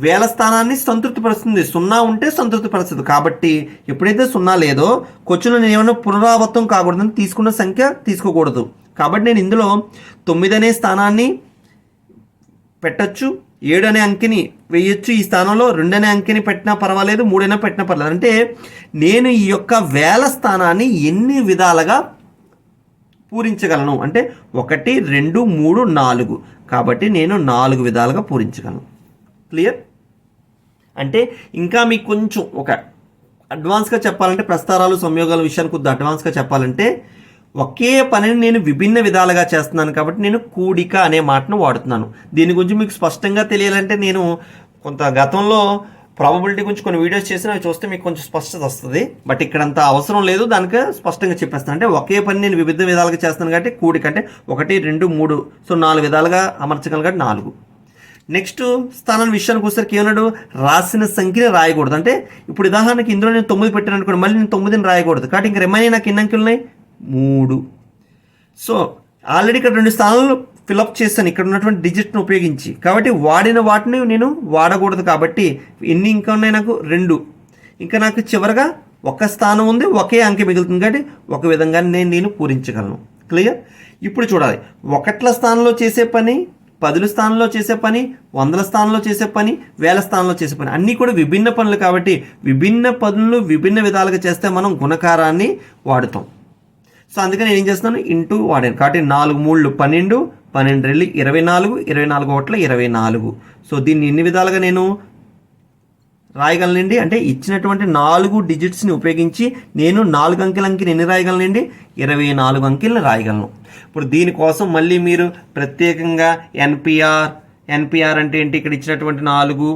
వేల స్థానాన్ని సంతృప్తిపరుస్తుంది. 0 ఉంటే సంతృప్తిపరుస్తుంది. కాబట్టి ఎప్పుడైతే 0 లేదో క్వశ్చన్లో నేను ఏమైనా పునరావృతం కాకూడదని తీసుకున్న సంఖ్య తీసుకోకూడదు. కాబట్టి నేను ఇందులో 9 అనే స్థానాన్ని పెట్టచ్చు, 7 అనే అంకెని వేయచ్చు. ఈ స్థానంలో 2 అనే అంకెని పెట్టినా పర్వాలేదు, 3 అయినా పెట్టినా పర్వాలేదు. అంటే నేను ఈ యొక్క వేల స్థానాన్ని ఎన్ని విధాలుగా పూరించగలను అంటే 1, 2, 3, 4. కాబట్టి నేను 4 విధాలుగా పూరించగలను. క్లియర్? అంటే ఇంకా మీకు కొంచెం ఒక అడ్వాన్స్గా చెప్పాలంటే, ప్రస్తారాలు సంయోగాల విషయాన్ని కొద్దిగా అడ్వాన్స్గా చెప్పాలంటే, ఒకే పనిని నేను విభిన్న విధాలుగా చేస్తున్నాను కాబట్టి నేను కూడిక అనే మాటను వాడుతున్నాను. దీని గురించి మీకు స్పష్టంగా తెలియాలంటే నేను కొంత గతంలో ప్రాబబిలిటీ గురించి కొన్ని వీడియోస్ చేసిన అవి చూస్తే మీకు కొంచెం స్పష్టత వస్తుంది. బట్ ఇక్కడ అంత అవసరం లేదు, దానికి స్పష్టంగా చెప్పేస్తాను. అంటే ఒకే పని నేను వివిధ విధాలుగా చేస్తాను కాబట్టి కూడిక అంటే 1, 2, 3 సో 4 విధాలుగా అమర్చగలను కాబట్టి 4. నెక్స్ట్ స్థానం విషయానికి వచ్చేసరికి ఏమన్నాడు, రాసిన సంఖ్యని రాయకూడదు. అంటే ఇప్పుడు ఉదాహరణకి ఇందులో నేను 9 పెట్టాను అనుకోండి, మళ్ళీ నేను 9ని రాయకూడదు. కాబట్టి ఇంక రిమైనింగ్ నాకు ఎన్ని అంకెలు ఉన్నాయి, 3. సో ఆల్రెడీ ఇక్కడ 2 స్థానాలు ఫిలప్ చేస్తాను ఇక్కడ ఉన్నటువంటి డిజిట్ను ఉపయోగించి. కాబట్టి వాడిన వాటిని నేను వాడకూడదు. కాబట్టి ఎన్ని ఇంకా ఉన్నాయి నాకు, 2. ఇంకా నాకు చివరిగా ఒక స్థానం ఉంది, ఒకే అంకె మిగులుతుంది. కాబట్టి ఒక విధంగా నేను పూరించగలను. క్లియర్? ఇప్పుడు చూడాలి, 1ల స్థానంలో చేసే పని, 10ల స్థానంలో చేసే పని, 100ల స్థానంలో చేసే పని, 1000ల స్థానంలో చేసే పని అన్నీ కూడా విభిన్న పనులు. కాబట్టి విభిన్న పనులు విభిన్న విధాలుగా చేస్తే మనం గుణకారాన్ని వాడుతాం. సో అందుకని నేను ఏం చేస్తున్నాను, ఇంటూ వాడాను. కాబట్టి 4 3 12, 12 2 24, 24 1 24. సో దీన్ని ఎన్ని విధాలుగా నేను రాయగలనండి అంటే ఇచ్చినటువంటి 4 డిజిట్స్ని ఉపయోగించి నేను 4 అంకెల అంకెని ఎన్ని రాయగలనండి, 24 అంకెల్ని రాయగలను. ఇప్పుడు దీనికోసం మళ్ళీ మీరు ప్రత్యేకంగా ఎన్పిఆర్ అంటే ఏంటి, ఇక్కడ ఇచ్చినటువంటి 4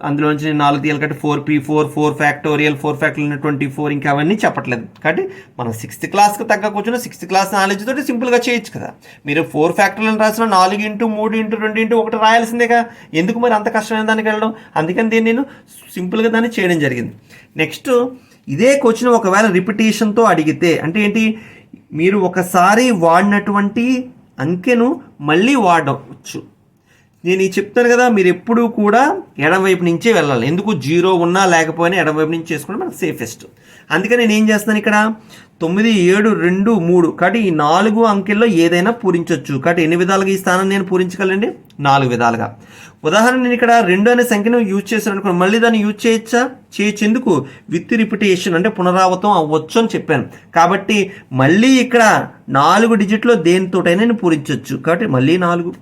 అందులో నుంచి నేను 4 తీయాలి కాబట్టి 4p4 4 ఫ్యాక్టోరియల్ 4 ఫ్యాక్టోరియల్ 24 ఇంకా అవన్నీ చెప్పట్లేదు. కాబట్టి మనం 6th క్లాస్కి తగ్గ కూర్చొని 6th క్లాస్ నాలెడ్జ్ తోటి సింపుల్గా చేయొచ్చు కదా. మీరు 4 ఫ్యాక్టోరియల్ రాసిన 4 × 3 × 2 × 1 రాయాల్సిందేగా, ఎందుకు మరి అంత కష్టమైన దానికి వెళ్ళడం. అందుకని దీన్ని నేను సింపుల్గా దాన్ని చేయడం జరిగింది. నెక్స్ట్ ఇదే క్వశ్చన్ ఒకవేళ రిపిటేషన్తో అడిగితే అంటే ఏంటి, మీరు ఒకసారి వాడినటువంటి అంకెను మళ్ళీ వాడవచ్చు. నేను చెప్తాను కదా, మీరు ఎప్పుడూ కూడా ఎడమవైపు నుంచే వెళ్ళాలి. ఎందుకు, 0 ఉన్నా లేకపోయినా ఎడమవైపు నుంచి చేసుకుంటే మనకు సేఫెస్ట్. అందుకని నేను ఏం చేస్తాను, ఇక్కడ 9 7 2 3 కాబట్టి ఈ 4 అంకెల్లో ఏదైనా పూరించవచ్చు. కాబట్టి ఎన్ని విధాలుగా ఈ స్థానాన్ని నేను పూరించగలండి, 4 విధాలుగా. ఉదాహరణ నేను ఇక్కడ 2 అనే సంఖ్యను యూజ్ చేశాను అనుకోండి, మళ్ళీ దాన్ని యూజ్ చేయొచ్చా, చేయొచ్చు. ఎందుకు, విత్ రిపిటేషన్ అంటే పునరావృతం అవ్వచ్చు అని చెప్పాను. కాబట్టి మళ్ళీ ఇక్కడ 4 డిజిట్లో దేనితోటైనా నేను పూరించవచ్చు. కాబట్టి మళ్ళీ 4.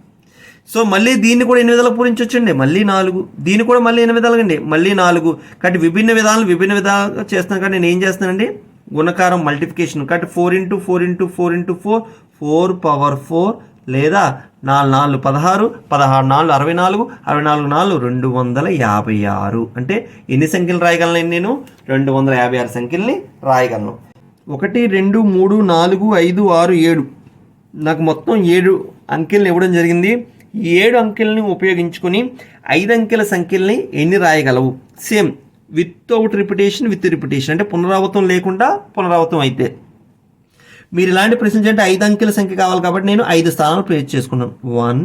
సో మళ్ళీ దీన్ని కూడా ఎన్ని విధాలుగా పూరించవచ్చండి, మళ్ళీ 4. దీన్ని కూడా మళ్ళీ ఎన్ని విధాలుగా అండి, మళ్ళీ 4. కాబట్టి విభిన్న విధాలుగా చేస్తున్నాను. కాబట్టి నేను ఏం చేస్తానండి, గుణకారం మల్టిప్లికేషన్. కాబట్టి 4 × 4 × 4 × 4 4 పవర్ 4 లేదా 4 4 16 16 4 64 64 4 256. అంటే ఎన్ని సంఖ్యలు రాయగలను నేను, 256 సంఖ్యల్ని రాయగలను. 1 2 3 4 5 6 7 నాకు మొత్తం 7 అంకెల్ని ఇవ్వడం జరిగింది. ఈ 7 అంకెల్ని ఉపయోగించుకొని 5 అంకెల సంఖ్యల్ని ఎన్ని రాయగలవు, same without repetition with repetition అంటే పునరావృతం లేకుండా పునరావృతం అయితే. మీరు ఇలాంటి ప్రశ్న అంటే 5 అంకెల సంఖ్య కావాలి కాబట్టి నేను 5 స్థానాలు ప్లేస్ చేసుకున్నాను. 1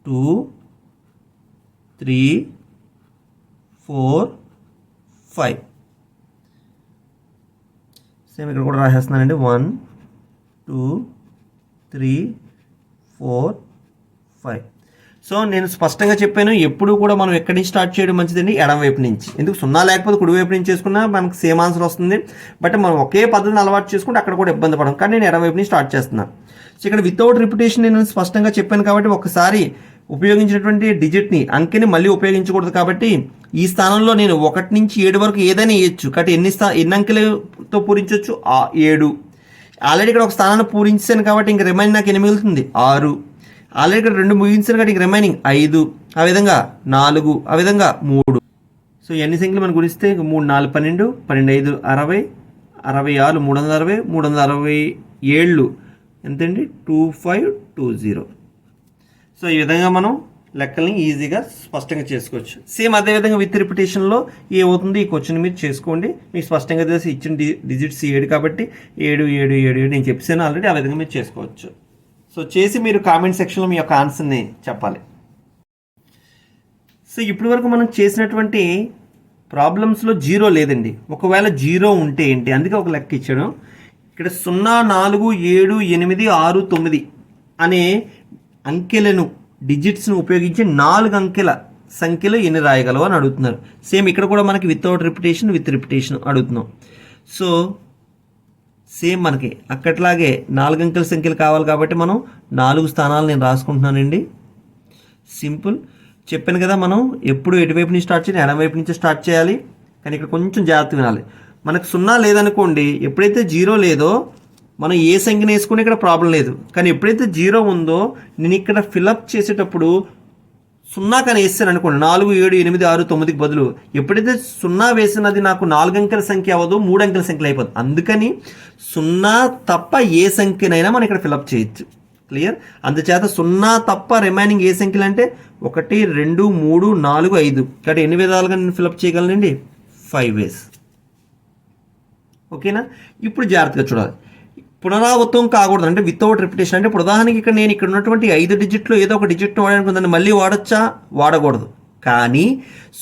2 3 4 5 సేమ్ ఇక్కడ కూడా రాసేస్తున్నానండి. 1 2 3 4 5. సో నేను స్పష్టంగా చెప్పాను, ఎప్పుడు కూడా మనం ఎక్కడి నుంచి స్టార్ట్ చేయడం మంచిదండి, ఎడమవైపు నుంచి. ఎందుకు, 0 లేకపోతే కుడివైపు నుంచి చేసుకున్నా మనకు సేమ్ ఆన్సర్ వస్తుంది. బట్ మనం ఒకే పద్ధతిని అలవాటు చేసుకుంటే అక్కడ కూడా ఇబ్బంది పడడం. కానీ నేను ఎడమవైపు నుంచి స్టార్ట్ చేస్తున్నాను. సో ఇక్కడ వితౌట్ రిపిటేషన్ నేను స్పష్టంగా చెప్పాను కాబట్టి ఒకసారి ఉపయోగించినటువంటి డిజిట్ని అంకెని మళ్ళీ ఉపయోగించకూడదు. కాబట్టి ఈ స్థానంలో నేను 1 నుంచి 7 వరకు ఏదైనా వేయచ్చు. కాబట్టి ఎన్ని అంకెలతో పూరించవచ్చు, 7. ఆల్రెడీ ఇక్కడ ఒక స్థానాన్ని పూరించాను కాబట్టి ఇంక రిమైనింగ్ నాకు ఎన్ని మిగులుతుంది, 6. ఆల్రెడీ ఇక్కడ 2 ముగించాను కాబట్టి ఇంక రిమైనింగ్ 5. ఆ విధంగా 4, ఆ విధంగా 3. సో ఎన్ని సంఖ్యలు మనం గుణిస్తే 3 4 12, 12 5 60, 66 360, 367 ఎంతండి 2520. సో ఈ విధంగా మనం లెక్కల్ని ఈజీగా స్పష్టంగా చేసుకోవచ్చు. సేమ్ అదేవిధంగా విత్ రిపిటేషన్లో ఏమవుతుంది ఈ క్వశ్చన్ మీరు చేసుకోండి. మీకు స్పష్టంగా తెలిసి ఇచ్చిన డిజిట్స్ 7 కాబట్టి 7 7 7 7 నేను చెప్పాను ఆల్రెడీ. ఆ విధంగా మీరు చేసుకోవచ్చు. సో చేసి మీరు కామెంట్ సెక్షన్లో మీ యొక్క ఆన్సర్ని చెప్పాలి. సో ఇప్పటి వరకు మనం చేసినటువంటి ప్రాబ్లమ్స్లో 0 లేదండి. ఒకవేళ 0 ఉంటే ఏంటి, అందుకే ఒక లెక్క ఇచ్చాను. ఇక్కడ 0 4 7 8 6 9 అనే అంకెలను డిజిట్స్ను ఉపయోగించి 4 అంకెల సంఖ్యలో ఎన్ని రాయగలవు అని అడుగుతున్నారు. సేమ్ ఇక్కడ కూడా మనకి వితౌట్ రిపిటేషన్ విత్ రిపిటేషన్ అడుగుతున్నాం. సో సేమ్ మనకి అక్కట్లాగే 4 అంకెల సంఖ్యలు కావాలి కాబట్టి మనం 4 స్థానాలు నేను రాసుకుంటున్నానండి. సింపుల్. చెప్పాను కదా, మనం ఎప్పుడు ఎటువైపు నుంచి స్టార్ట్ చేయాలి, ఎడమవైపు నుంచి స్టార్ట్ చేయాలి. కానీ ఇక్కడ కొంచెం జాగ్రత్త వినాలి. మనకు 0 లేదనుకోండి, ఎప్పుడైతే 0 లేదో మనం ఏ సంఖ్యను వేసుకుని ఇక్కడ ప్రాబ్లం లేదు. కానీ ఎప్పుడైతే 0 ఉందో నేను ఇక్కడ ఫిలప్ చేసేటప్పుడు 0 కానీ వేస్తాను అనుకోండి, 4 7 8 6 9కి బదులు ఎప్పుడైతే 0 వేసినది నాకు 4 అంకెల సంఖ్య అవ్వదు, 3 అంకెల సంఖ్యలు అయిపోతుంది. అందుకని 0 తప్ప ఏ సంఖ్యనైనా మనం ఇక్కడ ఫిలప్ చేయొచ్చు. క్లియర్? అందుచేత 0 తప్ప రిమైనింగ్ ఏ సంఖ్యలు అంటే 1 2 3 4 5. కాబట్టి ఎన్ని విధాలుగా నేను ఫిలప్ చేయగలనండి? 5 వేస్. ఓకేనా? ఇప్పుడు జాగ్రత్తగా చూడాలి. పునరావృతం కాకూడదు అంటే వితౌట్ రిపిటేషన్. అంటే ఇప్పుడు ఉదాహరణకి ఇక్కడ నేను ఇక్కడ ఉన్నటువంటి 5 డిజిట్లో ఏదో ఒక డిజిట్ను వాడాను, దాన్ని మళ్ళీ వాడచ్చా? వాడకూడదు. కానీ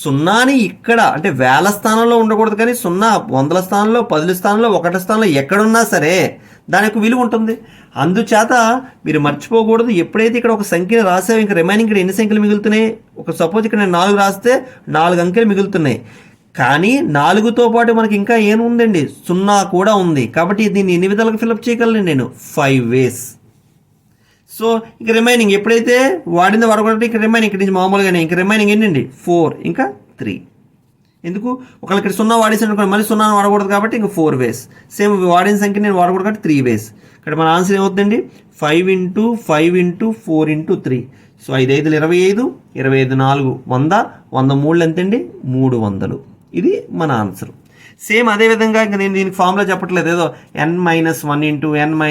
0ని ఇక్కడ అంటే వేల స్థానంలో ఉండకూడదు. కానీ 0 వందల స్థానంలో, 10ల స్థానంలో, 1 స్థానంలో ఎక్కడున్నా సరే దాని యొక్క విలువ ఉంటుంది. అందుచేత మీరు మర్చిపోకూడదు. ఎప్పుడైతే ఇక్కడ ఒక సంఖ్యను రాసావు, ఇంకా రిమైనింగ్ ఇక్కడ ఎన్ని సంఖ్యలు మిగులుతున్నాయి? ఒక సపోజ్ ఇక్కడ నేను 4 రాస్తే 4 అంకెలు మిగులుతున్నాయి. కానీ 4తో పాటు మనకి ఇంకా ఏముందండి? 0 కూడా ఉంది. కాబట్టి దీన్ని ఎన్ని విధాలుగా ఫిలప్ చేయగలను నేను? 5 వేస్. సో ఇక రిమైనింగ్ ఎప్పుడైతే వాడిందో వాడకూడదు, ఇక రిమైనింగ్ ఇక్కడ నుంచి మామూలుగానే ఇంక రిమైనింగ్ ఏంటండి? 4 ఇంకా 3. ఎందుకు? ఒకవేళ ఇక్కడ 0 వాడేసాను అనుకోండి, మళ్ళీ 0 వాడకూడదు కాబట్టి ఇంక 4 వేస్. సేమ్ వాడిన సంఖ్య నేను వాడకూడదు కాబట్టి 3 వేస్. ఇక్కడ మన ఆన్సర్ ఏమవుతుందండి? 5 × 5 × 4 × 3. సో 5 5 25, 25 4 100, 100 3 ఎంతండి? 300. ఇది మన ఆన్సర్. సేమ్ అదేవిధంగా ఇంకా నేను దీనికి ఫార్ములా చెప్పట్లేదు, ఏదో n-1 ×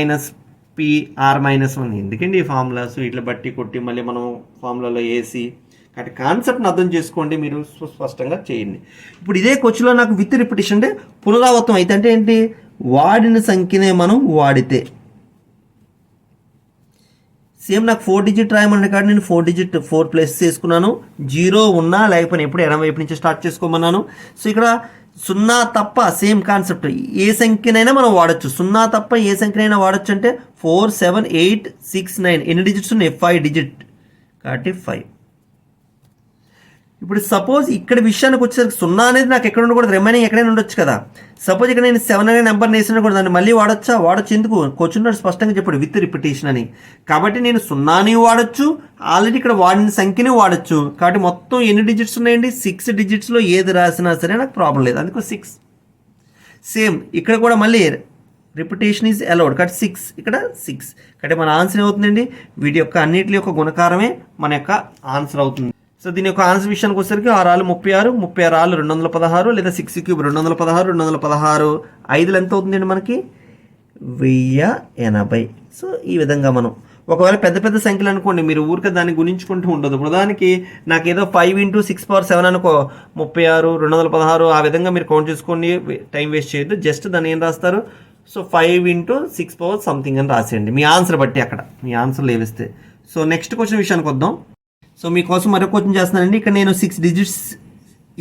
n-p(r-1). ఎందుకండి ఈ ఫార్ములాస్ ఇట్లా బట్టి కొట్టి మళ్ళీ మనం ఫార్ములాలో వేసి, కాబట్టి కాన్సెప్ట్ని అర్థం చేసుకోండి, మీరు స్పష్టంగా చేయండి. ఇప్పుడు ఇదే క్వశ్చన్లో నాకు విత్ రిపిటేషన్ అంటే పునరావృతం అయితే అంటే ఏంటి? వాడిన సంఖ్యనే మనం వాడితే. సేమ్ నాకు 4 డిజిట్ రాయమన్నా కానీ నేను 4 డిజిట్ 4 ప్లేస్ చేసుకున్నాను. 0 ఉన్నా లేకపోయినా ఎప్పుడు ఎడమ వైపు నుంచి స్టార్ట్ చేసుకోమన్నాను. సో ఇక్కడ 0 తప్ప సేమ్ కాన్సెప్ట్ ఏ సంఖ్యనైనా మనం వాడచ్చు. 0 తప్ప ఏ సంఖ్యనైనా వాడచ్చు అంటే 4 7 8 6 9 ఎన్ని డిజిట్స్ ఉన్నాయి? 5 డిజిట్ కాబట్టి 5. ఇప్పుడు సపోజ్ ఇక్కడ విషయానికి వచ్చేసరికి 0 అనేది నాకు ఎక్కడ ఉండకూడదు, రిమైనింగ్ ఎక్కడైనా ఉండొచ్చు కదా. సపోజ్ ఇక్కడ నేను 7 అనే నెంబర్ వేసినా కూడా దాన్ని మళ్ళీ వాడచ్చా? వాడచ్చు. ఎందుకు? క్వశ్చన్ స్పష్టంగా చెప్పాడు విత్ రిపిటేషన్ అని. కాబట్టి నేను 0ని వాడచ్చు, ఆల్రెడీ ఇక్కడ వాడిన సంఖ్యని వాడచ్చు. కాబట్టి మొత్తం ఎన్ని డిజిట్స్ ఉన్నాయండి? 6 డిజిట్స్లో ఏది రాసినా సరే నాకు ప్రాబ్లం లేదు, అందుకు 6. సేమ్ ఇక్కడ కూడా మళ్ళీ రిపిటేషన్ ఈజ్ అలౌడ్ కాబట్టి 6 ఇక్కడ 6. కాబట్టి మన ఆన్సర్ ఏమవుతుందండి? వీటి యొక్క అన్నిటి యొక్క గుణకారమే మన యొక్క ఆన్సర్ అవుతుంది. సో దీని యొక్క ఆన్సర్ విషయానికి వచ్చేసరికి 6 6 36, 36 216 లేదా 6 క్యూబ్ 216, 216 5 ఎంత అవుతుందండి మనకి? 1080. సో ఈ విధంగా మనం ఒకవేళ పెద్ద పెద్ద సంఖ్యలు అనుకోండి, మీరు ఊరికే దాన్ని గుణించుకుంటూ ఉండదు. ఇప్పుడు దానికి నాకు ఏదో 5 × 6⁻7 అనుకో 36 216 ఆ విధంగా మీరు కౌంట్ చేసుకోండి, టైం వేస్ట్ చేయొద్దు. జస్ట్ దాన్ని ఏం రాస్తారు? సో 5 × 6 సంథింగ్ అని రాసేయండి మీ ఆన్సర్ బట్టి, అక్కడ మీ ఆన్సర్ లేవిస్తే. సో నెక్స్ట్ క్వశ్చన్ విషయానికి వద్దాం. సో మీకోసం మరొక క్వశ్చన్ చేస్తున్నానండి. ఇక్కడ నేను 6 డిజిట్స్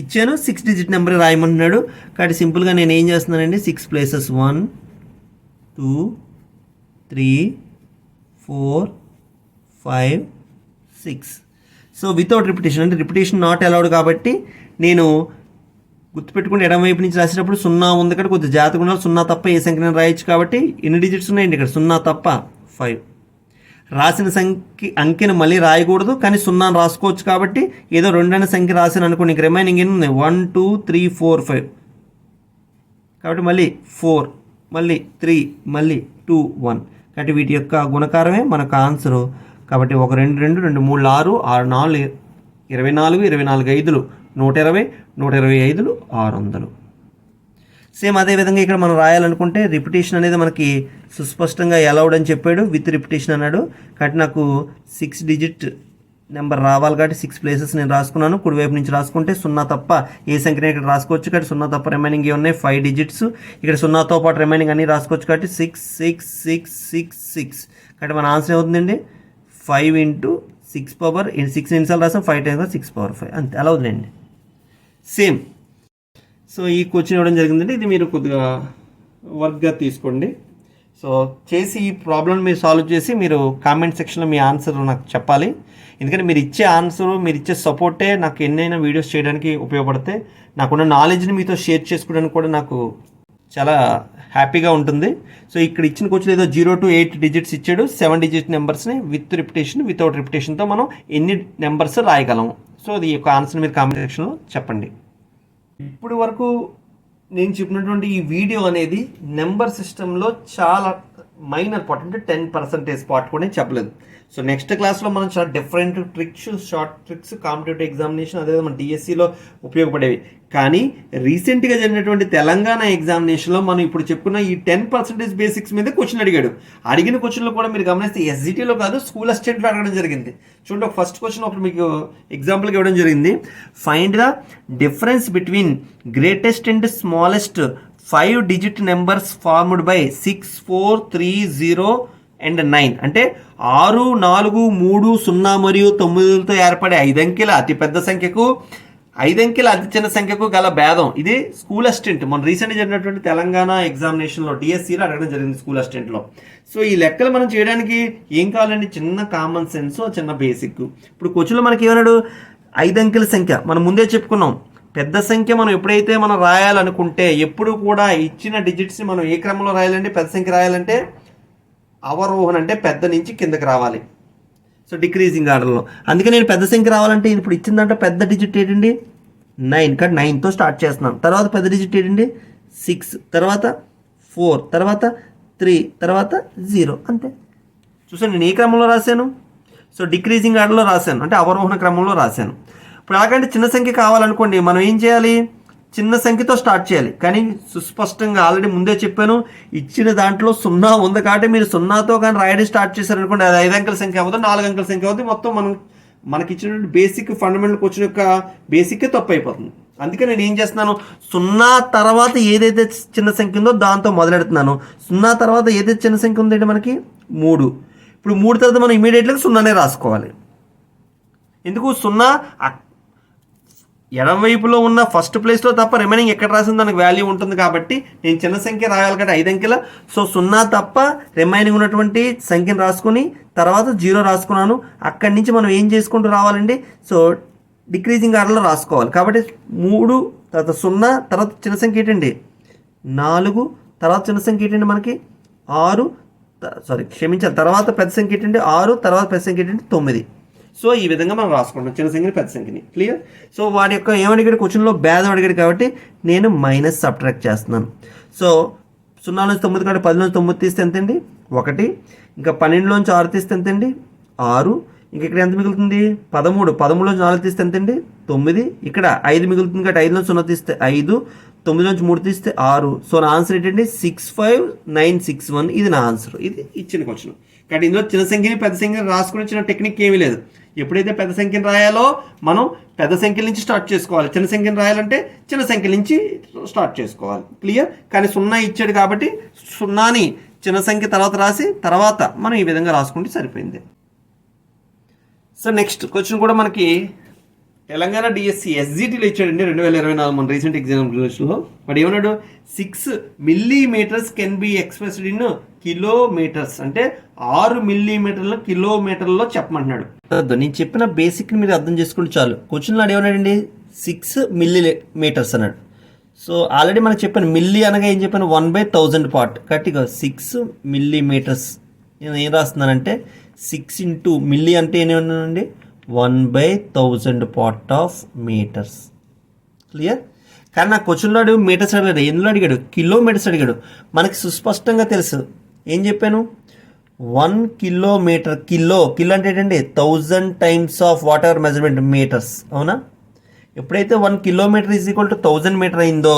ఇచ్చాను, 6 డిజిట్ నెంబర్ రాయమంటున్నాడు. కాబట్టి సింపుల్గా నేను ఏం చేస్తున్నానండి? 6 ప్లేసెస్ 1 2 3 4 5 6. సో వితౌట్ రిపిటేషన్ అంటే రిపిటేషన్ నాట్ అలౌడ్ కాబట్టి నేను గుర్తుపెట్టుకుంటే ఎడమ వైపు నుంచి రాసేటప్పుడు 0 ఉంది కాబట్టి కొద్దిగా జాగ్రత్తగా ఉండాలి. 0 తప్ప ఏ సంఖ్యను రాయొచ్చు కాబట్టి ఎన్ని డిజిట్స్ ఉన్నాయండి ఇక్కడ? 0 తప్ప 5. రాసిన అంకెను మళ్ళీ రాయకూడదు, కానీ 0 రాసుకోవచ్చు. కాబట్టి ఏదో 2 అనే సంఖ్య రాసాను అనుకోండి, ఇంక రిమైనింగ్ ఎన్ని ఉన్నాయి? 1 2 3 4 5. కాబట్టి మళ్ళీ 4 మళ్ళీ 3 మళ్ళీ 2 1. కాబట్టి వీటి యొక్క గుణకారమే మనకు ఆన్సరు. కాబట్టి 1 2 2 2 3 6 6 4 24 24 5 120, 125, 600. సేమ్ అదేవిధంగా ఇక్కడ మనం రాయాలనుకుంటే రిపిటేషన్ అనేది మనకి సుస్పష్టంగా అలౌడ్ అని చెప్పాడు, విత్ రిపిటేషన్ అన్నాడు. కాబట్టి నాకు 6 డిజిట్ నెంబర్ రావాలి కాబట్టి 6 ప్లేసెస్ నేను రాసుకున్నాను. కుడివైపు నుంచి రాసుకుంటే 0 తప్ప ఏ సంఖ్యనే ఇక్కడ రాసుకోవచ్చు కాబట్టి 0 తప్ప రిమైనింగ్ ఉన్నాయి 5 డిజిట్స్. ఇక్కడ 0తో పాటు రిమైనింగ్ అన్నీ రాసుకోవచ్చు కాబట్టి 6 6 6 6 6. కాబట్టి మన ఆన్సర్ ఏమవుతుందండి 5 ఇంటూ 6 పవర్ 6 ఎన్నిసార్లు రాసాం 5 టైమ్స్ 6 పవర్ 5 అంతే అలా వదిలేండి. సేమ్. సో ఈ క్వశ్చన్ ఇవ్వడం జరిగిందండి, ఇది మీరు కొద్దిగా వర్క్గా తీసుకోండి. సో చేసి ఈ ప్రాబ్లమ్ మీరు సాల్వ్ చేసి మీరు కామెంట్ సెక్షన్లో మీ ఆన్సర్ నాకు చెప్పాలి. ఎందుకంటే మీరు ఇచ్చే ఆన్సర్, మీరు ఇచ్చే సపోర్టే నాకు ఎన్నైనా వీడియోస్ చేయడానికి ఉపయోగపడతాయి. నాకున్న నాలెడ్జ్ని మీతో షేర్ చేసుకోవడానికి కూడా నాకు చాలా హ్యాపీగా ఉంటుంది. సో ఇక్కడ ఇచ్చిన క్వశ్చన్ ఏదో 0 to 8 డిజిట్స్ ఇచ్చాడు. 7 డిజిట్ నెంబర్స్ని విత్ రిపిటేషన్, వితౌట్ రిపిటేషన్తో మనం ఎన్ని నెంబర్స్ రాయగలము. సో అది యొక్క ఆన్సర్ మీరు కామెంట్ సెక్షన్లో చెప్పండి. ఇప్పుడు వరకు నేను చెప్పినటువంటి ఈ వీడియో అనేది నెంబర్ సిస్టంలో చాలా మైనర్ పార్ట్, అంటే 10% పార్ట్ కూడా చెప్పలేదు. సో నెక్స్ట్ క్లాస్లో మనం చాలా different tricks, short tricks, competitive examination అదే మన డిఎస్సిలో ఉపయోగపడేవి. కానీ రీసెంట్గా జరిగినటువంటి తెలంగాణ ఎగ్జామినేషన్లో మనం ఇప్పుడు చెప్పుకున్న ఈ 10% బేసిక్స్ మీద క్వశ్చన్ అడిగాడు. అడిగిన క్వశ్చన్లు కూడా మీరు గమనిస్తే ఎస్జిటీలో కాదు, స్కూల్ అసిస్టెంట్లో అడగడం జరిగింది. చూడండి, ఒక ఫస్ట్ క్వశ్చన్ ఒకటి మీకు ఎగ్జాంపుల్గా ఇవ్వడం జరిగింది. Find the difference between greatest and smallest 5 digit numbers formed by 6 4 3 0 and 9. అంటే 6 4 3 0 మరియు 9తో ఏర్పడే 5 అంకెల అతిపెద్ద సంఖ్యకు 5 అంకెల అతి చిన్న సంఖ్యకు గల భేదం. ఇది స్కూల్ అసిస్టెంట్ మన రీసెంట్గా జరిగినటువంటి తెలంగాణ ఎగ్జామినేషన్లో డిఎస్సిలో అడగడం జరిగింది, స్కూల్ అసిస్టెంట్లో. సో ఈ లెక్కలు మనం చేయడానికి ఏం కావాలండి, చిన్న కామన్ సెన్స్, చిన్న బేసిక్. ఇప్పుడు క్వశ్చన్లో మనకి ఏమన్నాడు, 5 అంకెల సంఖ్య మనం ముందే చెప్పుకున్నాం. పెద్ద సంఖ్య మనం ఎప్పుడైతే మనం రాయాలనుకుంటే ఎప్పుడు కూడా ఇచ్చిన డిజిట్స్ని మనం ఏ క్రమంలో రాయాలంటే, పెద్ద సంఖ్య రాయాలంటే అవరోహణ, అంటే పెద్ద నుంచి కిందకి రావాలి. సో డిక్రీజింగ్ ఆర్డర్లో. అందుకే నేను పెద్ద సంఖ్య రావాలంటే ఇప్పుడు ఇచ్చిందంటే పెద్ద డిజిట్ ఏంటండి 9, కాబట్టి 9తో స్టార్ట్ చేస్తున్నాను. తర్వాత పెద్ద డిజిట్ ఏంటండి 6, తర్వాత 4, తర్వాత 3, తర్వాత 0, అంతే. చూసాను నేను ఏ క్రమంలో రాశాను. సో డిక్రీజింగ్ ఆర్డర్లో రాశాను, అంటే అవరోహణ క్రమంలో రాశాను. ఇప్పుడు అలాగంటే చిన్న సంఖ్య కావాలనుకోండి, మనం ఏం చేయాలి, చిన్న సంఖ్యతో స్టార్ట్ చేయాలి. కానీ సుస్పష్టంగా ఆల్రెడీ ముందే చెప్పాను, ఇచ్చిన దాంట్లో 0 ఉంది కాబట్టి మీరు 0తో కానీ రాయడం స్టార్ట్ చేశారనుకోండి, అది 5 అంకెల సంఖ్య అవుతుంది, 4 అంకెల సంఖ్య అవుతుంది. మొత్తం మనకి ఇచ్చినటువంటి బేసిక్ ఫండమెంటల్ క్వశ్చన్ యొక్క బేసిక్కే తప్పు అయిపోతుంది. అందుకే నేను ఏం చేస్తున్నాను, 0 తర్వాత ఏదైతే చిన్న సంఖ్య ఉందో దాంతో మొదలెడుతున్నాను. 0 తర్వాత ఏదైతే చిన్న సంఖ్య ఉందంటే మనకి 3. ఇప్పుడు 3 తర్వాత మనం ఇమీడియట్గా 0నే రాసుకోవాలి. ఎందుకు 0 ఎడమ వైపులో ఉన్న ఫస్ట్ ప్లేస్లో తప్ప రిమైనింగ్ ఎక్కడ రాసింది దానికి వాల్యూ ఉంటుంది. కాబట్టి నేను చిన్న సంఖ్య రాయాలి కాబట్టి 5 అంకెల. సో 0 తప్ప రిమైనింగ్ ఉన్నటువంటి సంఖ్యను రాసుకొని తర్వాత 0 రాసుకున్నాను. అక్కడి నుంచి మనం ఏం చేసుకుంటూ రావాలండి, సో డిక్రీజింగ్ ఆర్డర్లో రాసుకోవాలి. కాబట్టి 3 తర్వాత 0 తర్వాత చిన్న సంఖ్య ఏంటండి 4, తర్వాత చిన్న సంఖ్య ఏంటండి మనకి 6, తర్వాత పెద్ద సంఖ్య ఏంటంటే 6, తర్వాత పెద్ద సంఖ్య ఏంటంటే 9. సో ఈ విధంగా మనం రాసుకుంటాం చిన్న సంఖ్యని పెద్ద సంఖ్యని. క్లియర్. సో వాడి యొక్క ఏమడిగాడు క్వశ్చన్లో భేదం అడిగాడు కాబట్టి నేను మైనస్ సబ్ట్రాక్ట్ చేస్తున్నాను. సో 0 నుంచి 9 కాబట్టి 10 నుంచి 9 తీస్తే ఎంతండి 1, ఇంకా 12 నుంచి 6 తీస్తే ఎంతండి 6, ఇంక ఇక్కడ ఎంత మిగులుతుంది 13, 13 నుంచి 4 తీస్తే ఎంతండి 9, ఇక్కడ 5 మిగులుతుంది కాబట్టి 5 నుంచి 0 తీస్తే 5, 9 నుంచి 3 తీస్తే 6. సో నా ఆన్సర్ ఏంటంటే 65961. ఇది నా ఆన్సర్. ఇది ఇచ్చిన క్వశ్చన్. కాబట్టి ఇందులో చిన్న సంఖ్యని పెద్ద సంఖ్యని రాసుకుని చిన్న టెక్నిక్ ఏమీ లేదు. ఎప్పుడైతే పెద్ద సంఖ్యను రాయాలో మనం పెద్ద సంఖ్యల నుంచి స్టార్ట్ చేసుకోవాలి, చిన్న సంఖ్యను రాయాలంటే చిన్న సంఖ్యల నుంచి స్టార్ట్ చేసుకోవాలి. క్లియర్. కానీ 0 ఇచ్చాడు కాబట్టి 0ని చిన్న సంఖ్య తర్వాత రాసి తర్వాత మనం ఈ విధంగా రాసుకుంటే సరిపోయింది. సో నెక్స్ట్ క్వశ్చన్ కూడా మనకి తెలంగాణ డిఎస్సి ఎస్జిటీలో ఇచ్చాడండి 2024 మన రీసెంట్ ఎగ్జామినేషన్లో. వాడు ఏమన్నాడు, 6 millimeters can be expressed in kilometres. అంటే 6 millimeterల కిలోమీటర్లో చెప్పమంటున్నాడు. నేను చెప్పిన బేసిక్ని మీరు అర్థం చేసుకుంటే చాలు. క్వశ్చన్లో ఏమన్నాడండి 6 millimeters అన్నాడు. సో ఆల్రెడీ మనకు చెప్పాను మిల్లీ అనగా ఏం చెప్పాను 1/1000 పార్ట్. కరెక్ట్గా 6 millimeters నేను ఏం రాస్తున్నానంటే 6 into మిల్లీ అంటే ఏమన్నానండి 1/1000 పార్ట్ ఆఫ్ మీటర్స్. క్లియర్. కానీ నా క్వశ్చన్లో అడిగాడు మీటర్స్ అడిగాడు, ఎందులో అడిగాడు కిలోమీటర్స్ అడిగాడు. మనకి సుస్పష్టంగా తెలుసు ఏం చెప్పాను 1 kilometer. కిలో అంటే ఏంటండి 1000 times of whatever measurement metres. అవునా. ఎప్పుడైతే 1 kilometre is equal to 1000 metre అయిందో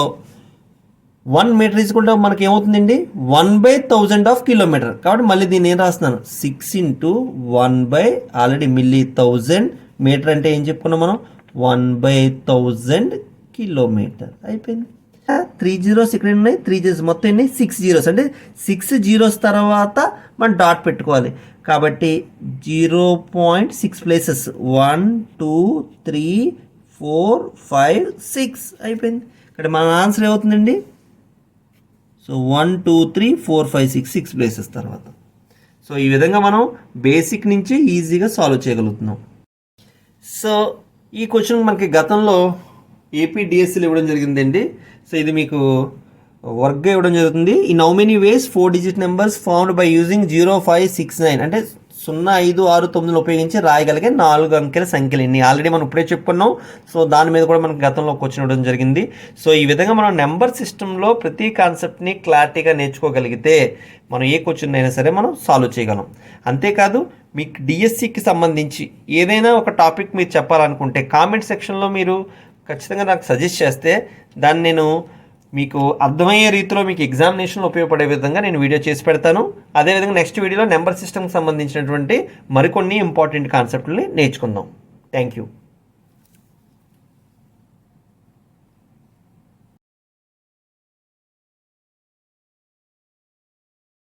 1 మీటర్ ఈజ్ ఈక్వల్ టు మనకి ఏమవుతుందండి 1/1000 ఆఫ్ కిలోమీటర్. కాబట్టి మళ్ళీ దీన్ని ఏం రాస్తున్నాను 6 ఇంటూ 1 ఆల్రెడీ మిల్లీ 1000 మీటర్ అంటే ఏం చెప్పుకున్నాం మనం 1/1000 కిలోమీటర్ అయిపోయింది. 3 zeros ఇక్కడ ఉన్నాయి, 3 zeros మొత్తం ఎన్ని 6 zeros అంటే 6 zeros తర్వాత మనం డాట్ పెట్టుకోవాలి. కాబట్టి 0.6 ప్లేసెస్ 1 2 3 4 5 6 అయిపోయింది. ఇక్కడ మన ఆన్సర్ ఏమవుతుందండి సో 1 2 3 4 5 6 6 ప్లేసెస్ తర్వాత. సో ఈ విధంగా మనం బేసిక్ నుంచి ఈజీగా సాల్వ్ చేయగలుగుతున్నాం. సో ఈ క్వశ్చన్ మనకి గతంలో ఏపీ డిఎస్సీలు ఇవ్వడం జరిగిందండి. సో ఇది మీకు వర్క్గా ఇవ్వడం జరుగుతుంది. In how many ways 4 digit numbers found by using 0569 అంటే 0569 ఉపయోగించి రాయగలిగే 4 అంకెల సంఖ్యలు ఎన్ని. ఆల్రెడీ మనం ఇప్పుడే చెప్పుకున్నాం. సో దాని మీద కూడా మనకు గతంలో క్వశ్చన్ ఇవ్వడం జరిగింది. సో ఈ విధంగా మనం నెంబర్ సిస్టంలో ప్రతి కాన్సెప్ట్ని క్లారిటీగా నేర్చుకోగలిగితే మనం ఏ క్వశ్చన్ అయినా సరే మనం సాల్వ్ చేయగలం. అంతేకాదు మీకు డిఎస్సికి సంబంధించి ఏదైనా ఒక టాపిక్ మీరు చెప్పాలనుకుంటే కామెంట్ సెక్షన్లో మీరు ఖచ్చితంగా నాకు సజెస్ట్ చేస్తే దాన్ని నేను మీకు అర్థమయ్యే రీతిలో మీకు ఎగ్జామినేషన్లో ఉపయోగపడే విధంగా నేను వీడియో చేసి పెడతాను. అదేవిధంగా నెక్స్ట్ వీడియోలో నెంబర్ సిస్టమ్కి సంబంధించినటువంటి మరికొన్ని ఇంపార్టెంట్ కాన్సెప్ట్ని నేర్చుకుందాం. Thank you.